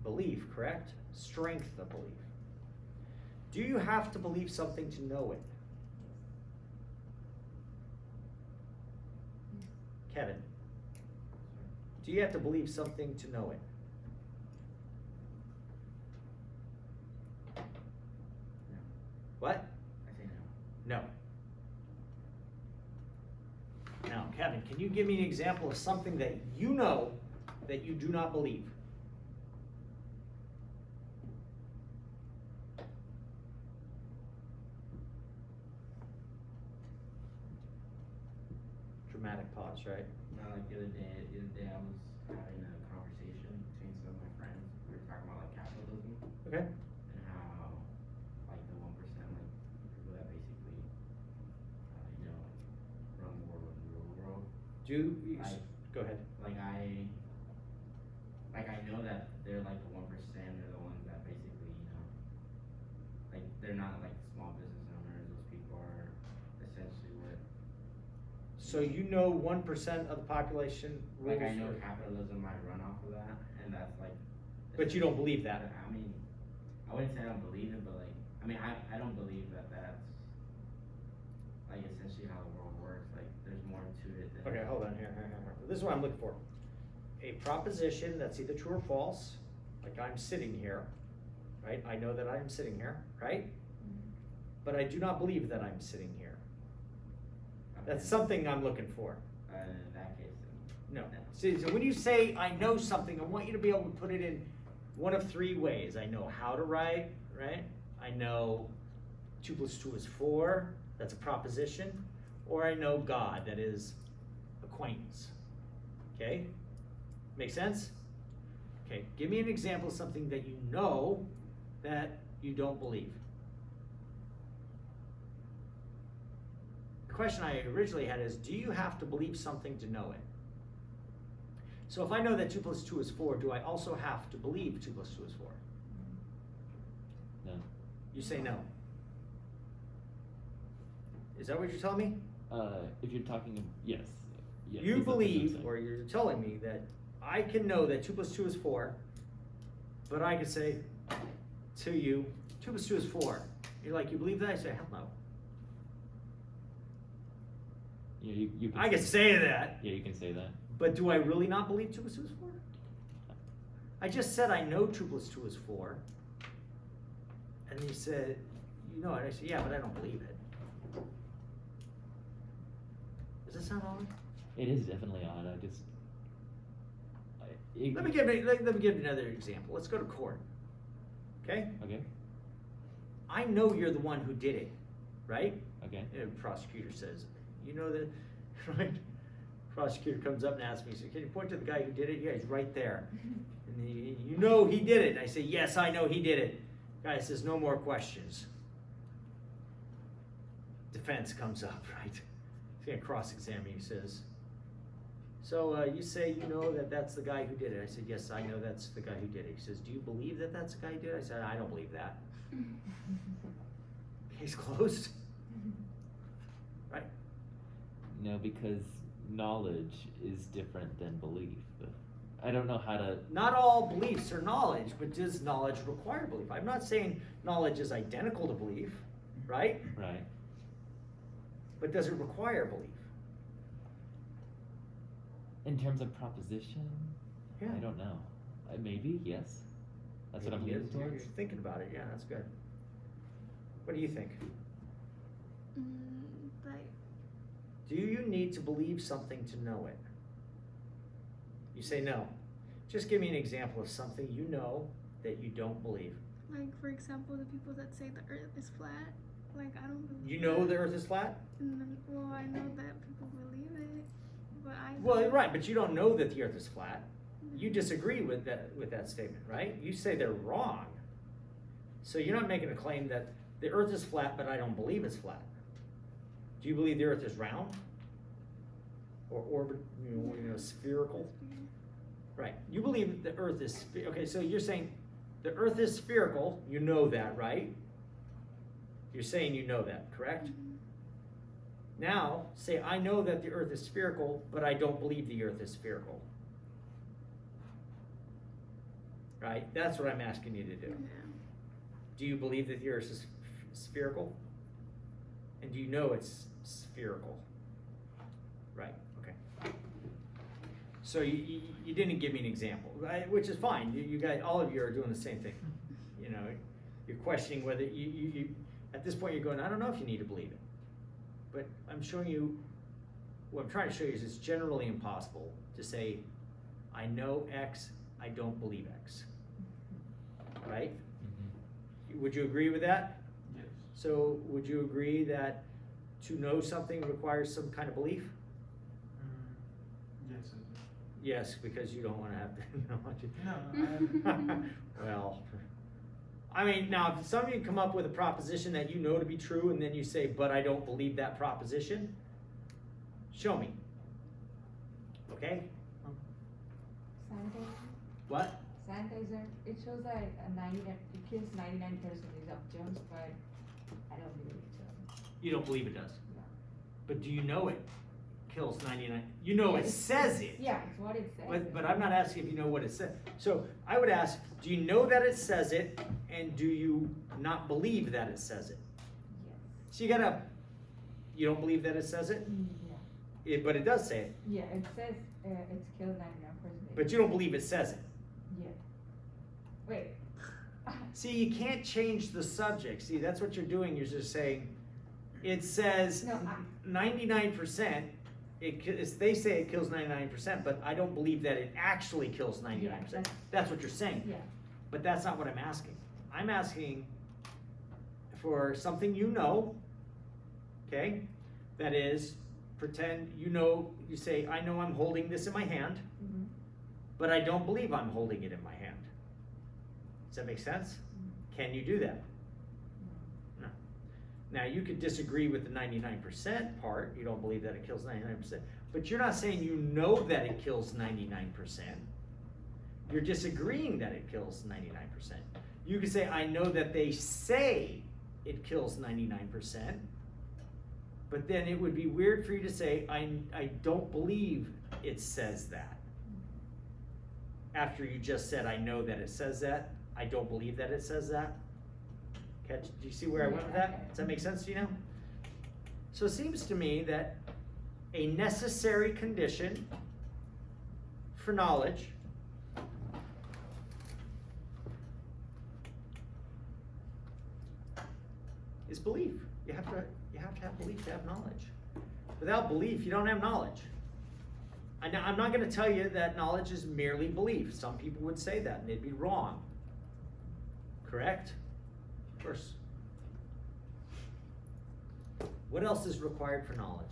belief, correct? Strength of belief. Do you have to believe something to know it? Kevin, do you have to believe something to know it? No. What? I say no. No. Now, Kevin, can you give me an example of something that you know that you do not believe? Dramatic pause, right? Like the other day I was having a conversation between some of my friends. We were talking about like capitalism Okay. and how like the 1%, like people that basically, you know, run the world and rule the world. Go ahead. Like I know that they're like the 1%. They're the ones that basically, you know, like they're not like small business owners. Those people are essentially what. So you know 1% of the population rules. Like I know capitalism might run off of that, and that's like. But you don't believe that. I mean, I wouldn't say I don't believe it, but like, I mean, I don't believe that that's like essentially how the world works. Like, there's more to it than. Okay, hold on here. This is what I'm looking for. A proposition that's either true or false, like I'm sitting here, right? I know that I'm sitting here, right? But I do not believe that I'm sitting here. That's something I'm looking for. In that case, then. No. See, so when you say I know something, I want you to be able to put it in one of three ways. I know how to write, right? I know 2 + 2 is 4, that's a proposition. Or I know God, that is acquaintance. Okay? Make sense? Okay, give me an example of something that you know that you don't believe. The question I originally had is, do you have to believe something to know it? So if I know that 2 + 2 is 4, do I also have to believe 2 + 2 is 4? No. You say no. Is that what you're telling me? If you're talking, yes. You Yes, that's what I'm believe, saying. or you're telling me that I can know that 2 + 2 is 4, but I can say to you, 2 + 2 is 4. You're like, you believe that? I say, hell no. Yeah, you can I can say that, Yeah, you can say that. but do I really not believe 2 + 2 is 4? I just said I know 2 + 2 is 4. And you said, you know it. I said, yeah, but I don't believe it. Does that sound odd? It is definitely odd. Let me give another example. Let's go to court. Okay? Okay. I know you're the one who did it, right? Okay. And the prosecutor says, you know that, right? Prosecutor comes up and asks me, so can you point to the guy who did it? Yeah, he's right there. And you know he did it. And I say, yes, I know he did it. Guy says, no more questions. Defense comes up, right? He's gonna cross-examine me. He says, so you say you know that that's the guy who did it. I said, yes, I know that's the guy who did it. He says, do you believe that that's the guy who did it? I said, I don't believe that. Case closed. Right? No, because knowledge is different than belief. I don't know how to. Not all beliefs are knowledge, but does knowledge require belief? I'm not saying knowledge is identical to belief, right? Right. But does it require belief? In terms of proposition, Yeah. I don't know. Maybe yes. That's what I'm leaning You're towards. thinking about it. Yeah, that's good. What do you think? Like, Do you need to believe something to know it? You say no. Just give me an example of something you know that you don't believe. for example, the people that say the Earth is flat. Like, I don't believe. You know that. the earth is flat? Well, I know that people believe it, but I. Well, right, but you don't know that the earth is flat. You disagree with that statement, right? You say they're wrong. So you're not making a claim that the earth is flat, but I don't believe it's flat. Do you believe the earth is round? Or orbit, spherical? Right. You believe the earth is, okay, so you're saying the earth is spherical, you know that, right? You're saying you know that, correct? Now, say I know that the earth is spherical, but I don't believe the earth is spherical. Right? That's what I'm asking you to do. Yeah. Do you believe that the earth is spherical? And do you know it's spherical? Right, okay. So you didn't give me an example, right? Which is fine. You guys, all of you are doing the same thing. You know, you're questioning whether you at this point you're going, I don't know if you need to believe it. But I'm showing you, what I'm trying to show you is it's generally impossible to say, I know X, I don't believe X. Right? Mm-hmm. Would you agree with that? Yes. So would you agree that to know something requires some kind of belief? Yes. Yes, because you don't want to have to know. No, Well, I mean, now if somebody come up with a proposition that you know to be true and then you say, but I don't believe that proposition, show me. Okay? Sanitizer. What? Sanitizer. It shows like it kills 99% of germs, but I don't believe it. So. You don't believe it does. No. But do you know it kills 99. You know it says it. Yeah, it's what it says. But I'm not asking if you know what it says. So I would ask, do you know that it says it, and do you not believe that it says it? Yes. So you don't believe that it says it, Yeah. but it does say it. Yeah, it says it's killed 99%. But you don't believe it says it. Yeah. Wait. See, you can't change the subject. See, that's what you're doing. You're just saying, it says No, 99%. They say it kills 99%, but I don't believe that it actually kills 99%. Yeah, That's what you're saying. Yeah. But that's not what I'm asking. I'm asking for something you know, okay? That is, pretend you say, I know I'm holding this in my hand, Mhm. but I don't believe I'm holding it in my hand. Does that make sense? Can you do that? No. Now, you could disagree with the 99% part. You don't believe that it kills 99%. But you're not saying you know that it kills 99%. You're disagreeing that it kills 99%. You could say, I know that they say it kills 99%. But then it would be weird for you to say, I don't believe it says that. After you just said, I know that it says that. I don't believe that it says that. Do you see where I went with that? Does that make sense to you now? So it seems to me that a necessary condition for knowledge is belief. You have to have belief to have knowledge. Without belief, you don't have knowledge. I'm not going to tell you that knowledge is merely belief. Some people would say that, and they'd be wrong. Correct? Of course. What else is required for knowledge?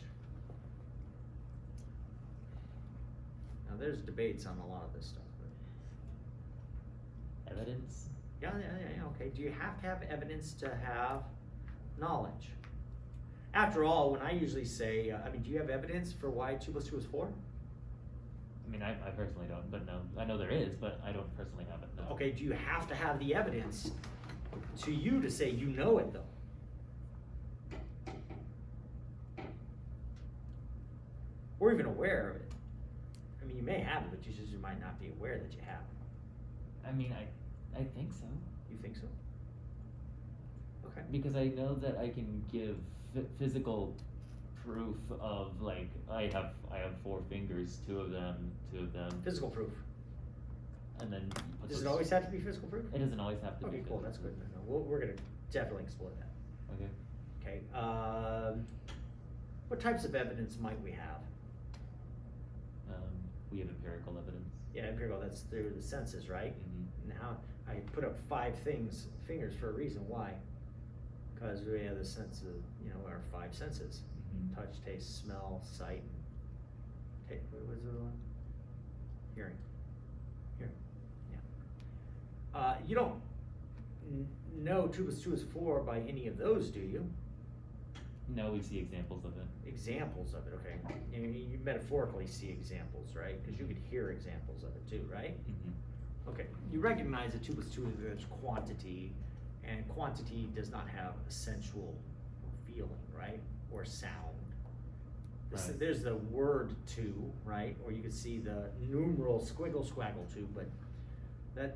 Now, there's debates on a lot of this stuff. But Evidence? yeah, okay. Do you have to have evidence to have knowledge? After all, when I usually say, do you have evidence for why 2 + 2 is 4? I mean, I personally don't, but no. I know there is, but I don't personally have it, no. Okay, do you have to have the evidence to you to say you know it, though? Or even aware of it. I mean, you may have it, but you just might not be aware that you have it. I mean, I think so. You think so? Okay. Because I know that I can give physical proof of, like, I have 4 fingers, two of them, Physical proof. and then you put Does it those- always have to be physical proof? It doesn't always have to be Okay, cool, physical that's good. proof. No, we're gonna definitely explore that. Okay. Okay, what types of evidence might we have? We have empirical evidence. Yeah, empirical, that's through the senses, right? Mm-hmm. Now, I put up 5 fingers for a reason. Why? Because we have the sense of, our 5 senses. Mhm. Touch, taste, smell, sight. What was the other one? Hearing. Yeah. You don't know 2 + 2 is 4 by any of those, do you? No, we see examples of it. Examples of it, okay. You metaphorically see examples, right? Because you could hear examples of it too, right? Mm-hmm. Okay, you recognize that 2 + 2 is quantity, and quantity does not have a sensual feeling, right? Or sound. Right. There's the word 2, right? Or you could see the numeral squiggle squaggle 2, but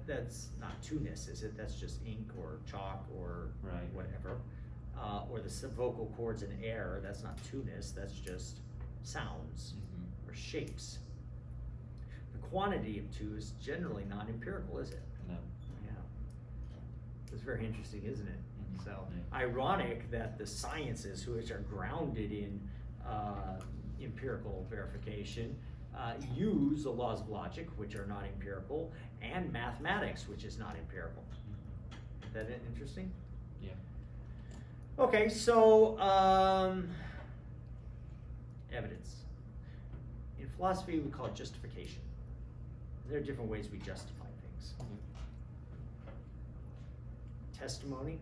that's not 2-ness, is it? That's just ink or chalk or Right. whatever. Or the vocal cords in air, that's not 2-ness, that's just sounds Mm-hmm. or shapes. The quantity of 2 is generally not empirical, is it? No. Yeah. It's very interesting, isn't it? Mhm. So, Yeah. ironic that the sciences, which are grounded in empirical verification, use the laws of logic, which are not empirical, and mathematics, which is not empirical. Isn't that interesting? Yeah. Okay, so evidence. In philosophy, we call it justification. There are different ways we justify things. Testimony.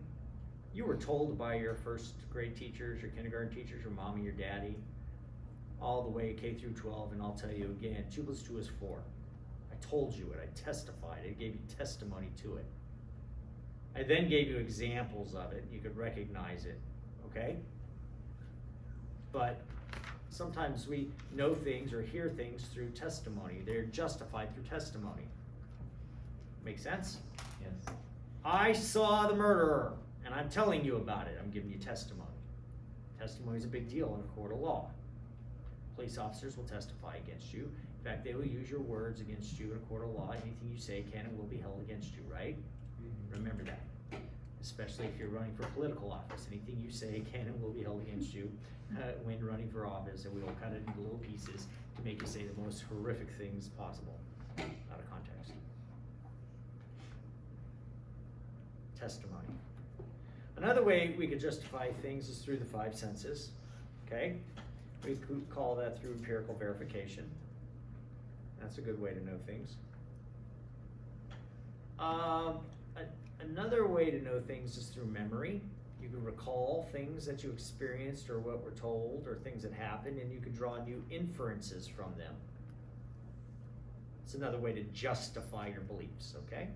You were told by your first grade teachers, your kindergarten teachers, your mommy, your daddy, all the way K through 12, and I'll tell you again, 2 + 2 is 4. I told you it, I testified, I gave you testimony to it. I then gave you examples of it, you could recognize it, okay? But sometimes we know things or hear things through testimony. They're justified through testimony. Make sense? Yes. I saw the murderer, and I'm telling you about it. I'm giving you testimony. Testimony is a big deal in a court of law. Police officers will testify against you. In fact, they will use your words against you in a court of law. Anything you say can and will be held against you, right? Remember that. Especially if you're running for political office. Anything you say can and will be held against you when running for office, and we will cut it into little pieces to make you say the most horrific things possible out of context. Testimony. Another way we could justify things is through the five senses, okay? We could call that through empirical verification. That's a good way to know things. Another way to know things is through memory. You can recall things that you experienced or what were told or things that happened, and you can draw new inferences from them. It's another way to justify your beliefs, okay?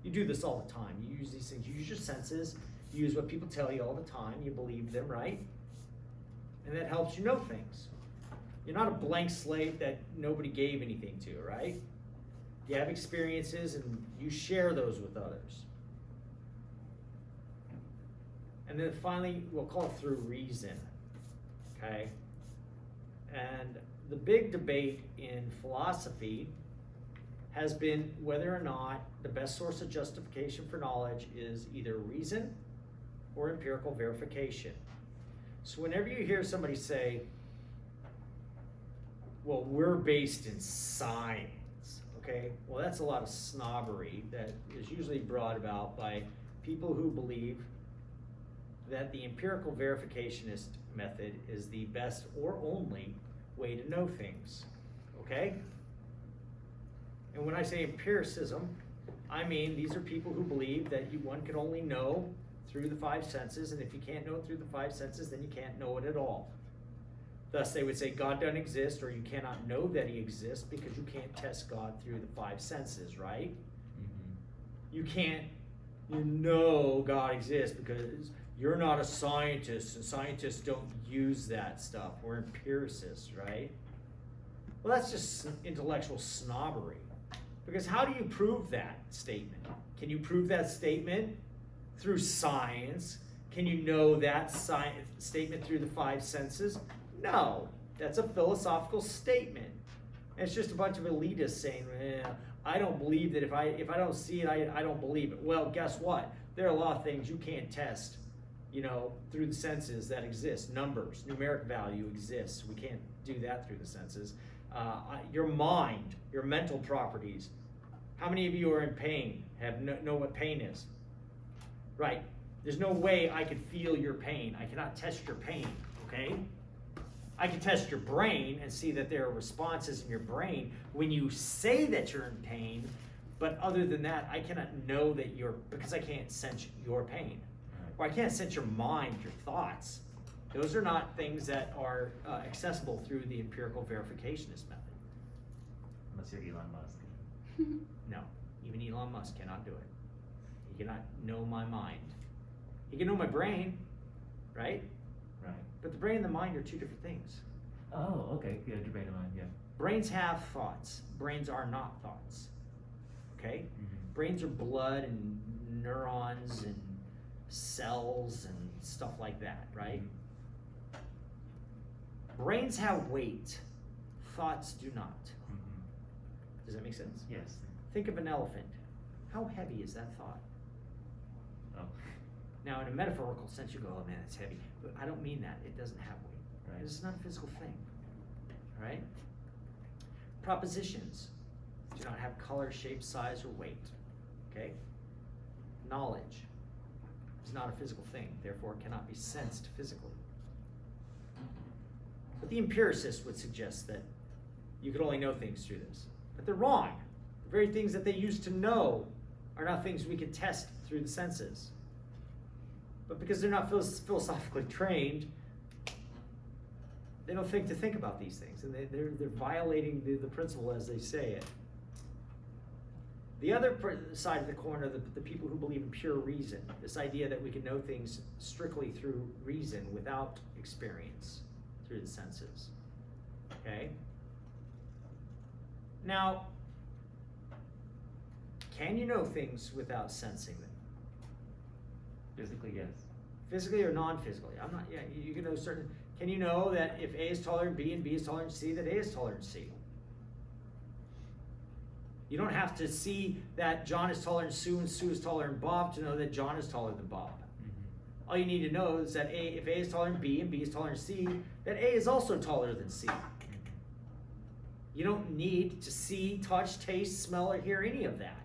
You do this all the time. You use these things. You use your senses. You use what people tell you all the time. You believe them, right? And that helps you know things. You're not a blank slate that nobody gave anything to, right? You have experiences and you share those with others. And then finally, we'll call it through reason, okay? And the big debate in philosophy has been whether or not the best source of justification for knowledge is either reason or empirical verification. So whenever you hear somebody say, well, we're based in science, okay? Well, that's a lot of snobbery that is usually brought about by people who believe that the empirical verificationist method is the best or only way to know things, okay? And when I say empiricism, I mean these are people who believe that one can only know through the five senses, and if you can't know it through the five senses, then you can't know it at all. Thus, they would say God doesn't exist, or you cannot know that he exists because you can't test God through the five senses, right? Mm-hmm. You can't, know God exists because you're not a scientist, and scientists don't use that stuff. We're empiricists, right? Well, that's just intellectual snobbery. Because how do you prove that statement? Can you prove that statement through science? Can you know that statement through the five senses? No, that's a philosophical statement. And it's just a bunch of elitists saying, I don't believe that if I don't see it, I don't believe it. Well, guess what? There are a lot of things you can't test, through the senses that exist. Numbers, numeric value exists. We can't do that through the senses. Your mind, your mental properties. How many of you are in pain? Know what pain is? Right. There's no way I could feel your pain. I cannot test your pain, okay? I can test your brain and see that there are responses in your brain when you say that you're in pain, but other than that, I cannot know that because I can't sense your pain. Or I can't sense your mind, your thoughts. Those are not things that are accessible through the empirical verificationist method. Unless you're Elon Musk. No, even Elon Musk cannot do it. He cannot know my mind. He can know my brain, right? Right. But the brain and the mind are two different things. Oh, okay. Yeah, your brain and mind, yeah. Brains have thoughts. Brains are not thoughts. Okay? Mm-hmm. Brains are blood and neurons and cells and stuff like that, right? Brains have weight. Thoughts do not. Mm-hmm. Does that make sense? Yes. Think of an elephant. How heavy is that thought? Oh. Now, in a metaphorical sense, you go, oh man, it's heavy. But I don't mean that. It doesn't have weight. Right. It's not a physical thing. All right? Propositions do not have color, shape, size, or weight. Okay? Knowledge is not a physical thing, therefore it cannot be sensed physically. But the empiricists would suggest that you could only know things through this. But they're wrong. The very things that they used to know are not things we can test through the senses. But because they're not philosophically trained, they don't think about these things, and they're violating the principle as they say it. The other side of the coin are the people who believe in pure reason, this idea that we can know things strictly through reason without experience, through the senses. Okay? Now, can you know things without sensing them? Physically, yes. Physically or non-physically? I'm not, yeah, you can know certain, can you know that if A is taller than B and B is taller than C, that A is taller than C? You don't have to see that John is taller than Sue and Sue is taller than Bob to know that John is taller than Bob. Mm-hmm. All you need to know is that if A is taller than B and B is taller than C, that A is also taller than C. You don't need to see, touch, taste, smell, or hear any of that.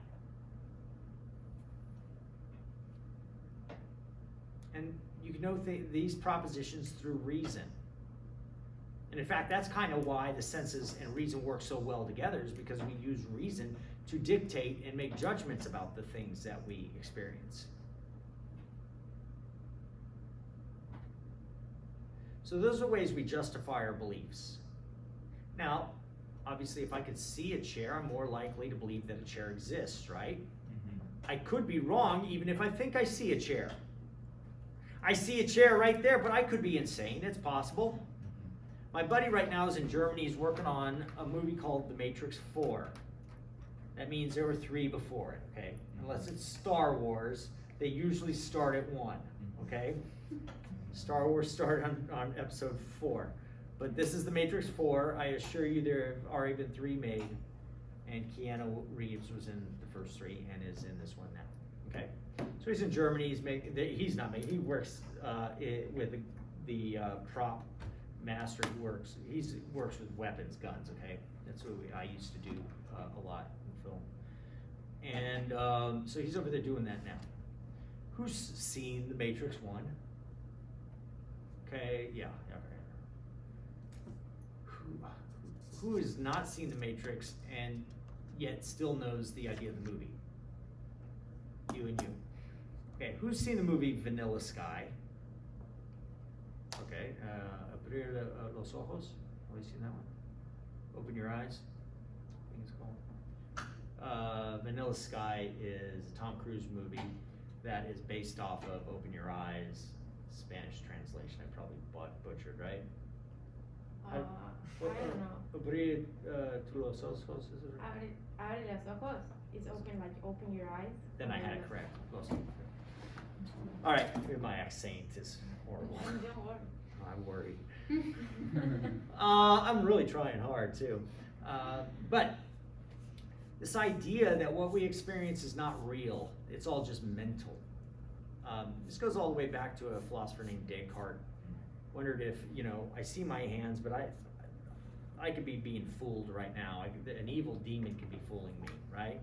And you can know these propositions through reason. And in fact, that's kind of why the senses and reason work so well together, is because we use reason to dictate and make judgments about the things that we experience. So those are ways we justify our beliefs. Now, obviously, if I could see a chair, I'm more likely to believe that a chair exists, right? Mm-hmm. I could be wrong even if I think I see a chair. I see a chair right there, but I could be insane. It's possible. My buddy right now is in Germany. He's working on a movie called The Matrix 4. That means there were 3 before it, okay? Unless it's Star Wars, they usually start at 1, okay? Star Wars started on episode 4. But this is The Matrix 4. I assure you there have already been 3 made. And Keanu Reeves was in the first 3 and is in this one now, okay? So he's in Germany. He works with the prop master who works with weapons, guns, okay? That's what I used to do a lot in film. And so he's over there doing that now. Who's seen The Matrix 1? Okay, yeah. Who has not seen The Matrix and yet still knows the idea of the movie? You and you. Okay, who's seen the movie Vanilla Sky? Okay, Abrir los ojos. Have you seen that one? Open Your Eyes, I think it's called. Vanilla Sky is a Tom Cruise movie that is based off of Open Your Eyes, Spanish translation. I probably butchered, right? I don't know. Abrir los ojos, is it? Abre los ojos. It's open, like open your eyes. Then I had it correct. Close enough. All right, my accent is horrible. Don't worry. I'm worried. I'm really trying hard too. But this idea that what we experience is not real, it's all just mental. This goes all the way back to a philosopher named Descartes. Wondered if, I see my hands, but I could be being fooled right now. An evil demon could be fooling me, right?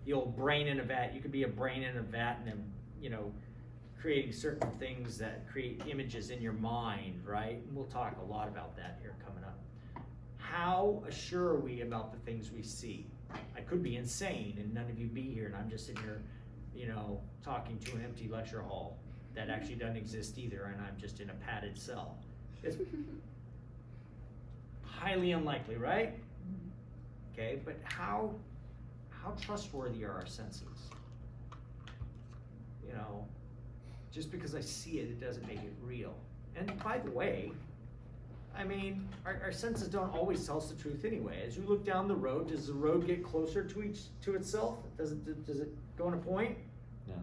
The old brain in a vat. You could be a brain in a vat and then, creating certain things that create images in your mind, right? And we'll talk a lot about that here coming up. How sure are we about the things we see? I could be insane and none of you be here, and I'm just sitting here, talking to an empty lecture hall that actually doesn't exist either, and I'm just in a padded cell. It's highly unlikely, right? Okay, but how trustworthy are our senses? Just because I see it, it doesn't make it real. And by the way, our senses don't always tell us the truth anyway. As you look down the road, does the road get closer to itself? Does it go in a point? No.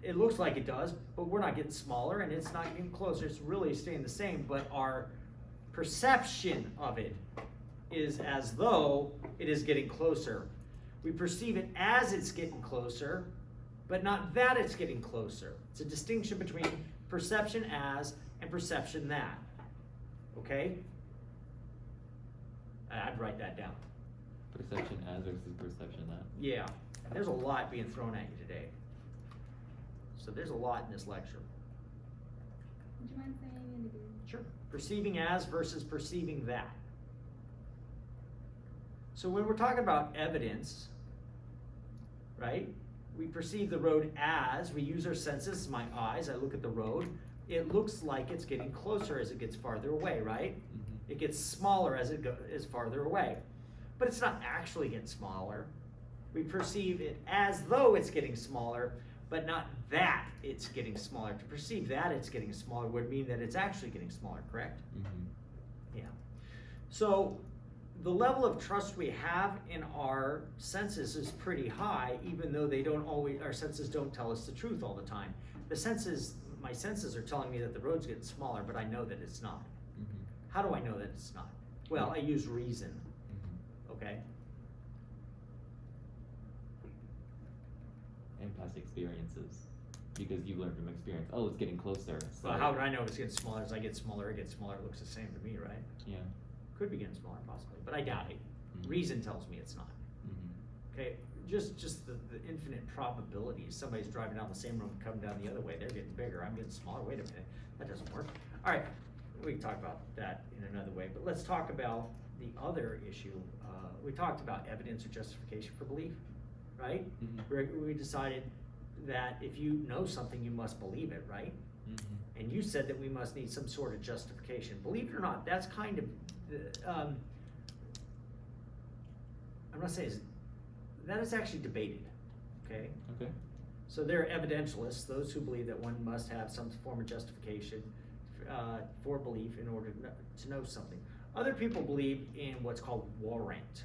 It looks like it does, but we're not getting smaller and it's not getting closer. It's really staying the same, but our perception of it is as though it is getting closer. We perceive it as it's getting closer, but not that it's getting closer. It's a distinction between perception as and perception that. Okay? I'd write that down. Perception as versus perception that. Yeah, there's a lot being thrown at you today. So there's a lot in this lecture. Would you mind saying it again? Sure. Perceiving as versus perceiving that. So when we're talking about evidence, right? We perceive the road as, we use our senses, my eyes, I look at the road. It looks like it's getting closer as it gets farther away, right? Mm-hmm. It gets smaller as it is farther away. But it's not actually getting smaller. We perceive it as though it's getting smaller, but not that it's getting smaller. To perceive that it's getting smaller would mean that it's actually getting smaller, correct? Mm-hmm. Yeah. So the level of trust we have in our senses is pretty high, even though our senses don't tell us the truth all the time. My senses are telling me that the road's getting smaller, but I know that it's not. Mm-hmm. How do I know that it's not? Well, I use reason, Mm-hmm. okay? And past experiences, because you've learned from experience. Oh, it's getting closer. So Well, how would I know it's getting smaller? As I get smaller, it gets smaller. It looks the same to me, right? Yeah. Could be getting smaller, possibly, but I doubt it. Mhm. Reason tells me it's not. Mm-hmm. Okay, just the infinite probabilities. Somebody's driving down the same road and coming down the other way. They're getting bigger. I'm getting smaller. Wait a minute, that doesn't work. All right, we can talk about that in another way. But let's talk about the other issue. We talked about evidence or justification for belief, right? Mm-hmm. We decided that if you know something, you must believe it, right? Mm-hmm. And you said that we must need some sort of justification. Believe it or not, that's kind of, I'm not saying, that is actually debated, okay? Okay. So there are evidentialists, those who believe that one must have some form of justification for belief in order to know something. Other people believe in what's called warrant,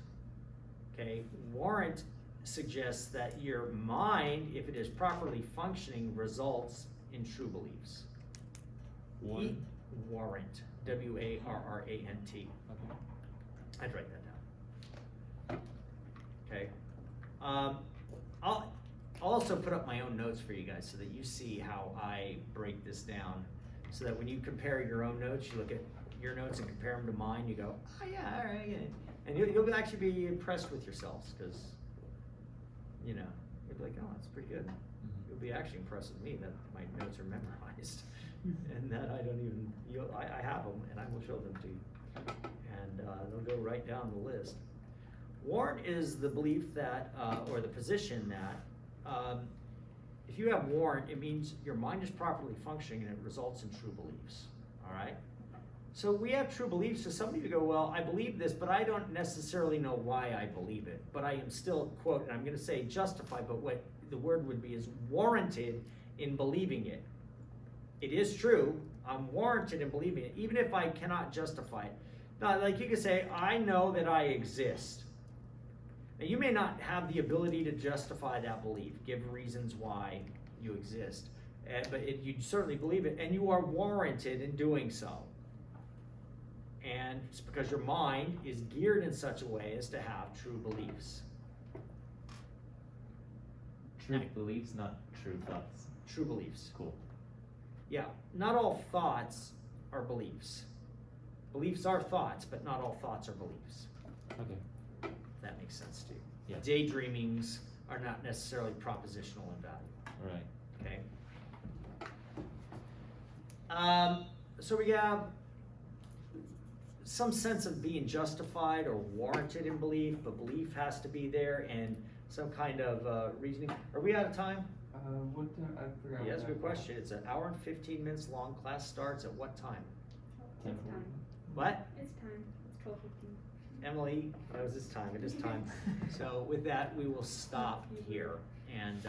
okay? Warrant suggests that your mind, if it is properly functioning, results in true beliefs. Warrant? Warrant, W-A-R-R-A-N-T. Okay. I'd write that down. Okay. I'll also put up my own notes for you guys so that you see how I break this down. So that when you compare your own notes, you look at your notes and compare them to mine, you go, oh yeah, all right, yeah. And you'll actually be impressed with yourselves because, you know, you'll be like, oh, that's pretty good. Mm-hmm. You'll be actually impressed with me that my notes are memorized and that I don't even, I have them and I will show them to you. And they'll go right down the list. Warrant is the belief that, or the position that, if you have warrant, it means your mind is properly functioning and it results in true beliefs, all right? So we have true beliefs, so some of you go, well, I believe this, but I don't necessarily know why I believe it, but I am still, quote, and I'm gonna say justified, but what the word would be is warranted in believing it. It is true, I'm warranted in believing it, even if I cannot justify it. Now, like you could say, I know that I exist. Now, you may not have the ability to justify that belief, give reasons why you exist, but you certainly believe it, and you are warranted in doing so. And it's because your mind is geared in such a way as to have true beliefs. True beliefs, not true thoughts. True beliefs. Cool. Yeah, not all thoughts are beliefs. Beliefs are thoughts, but not all thoughts are beliefs. Okay. If that makes sense to you. Yeah. Daydreamings are not necessarily propositional in value. Right. Okay. So we have some sense of being justified or warranted in belief, but belief has to be there and some kind of reasoning. Are we out of time? What time? I forgot. Yeah, that's a what good time. question. It's an hour and 15 minutes long. Class starts at what time? It's time. What? It's time. It's 12:15. Emily knows it's time. It is time. So with that, we will stop here. And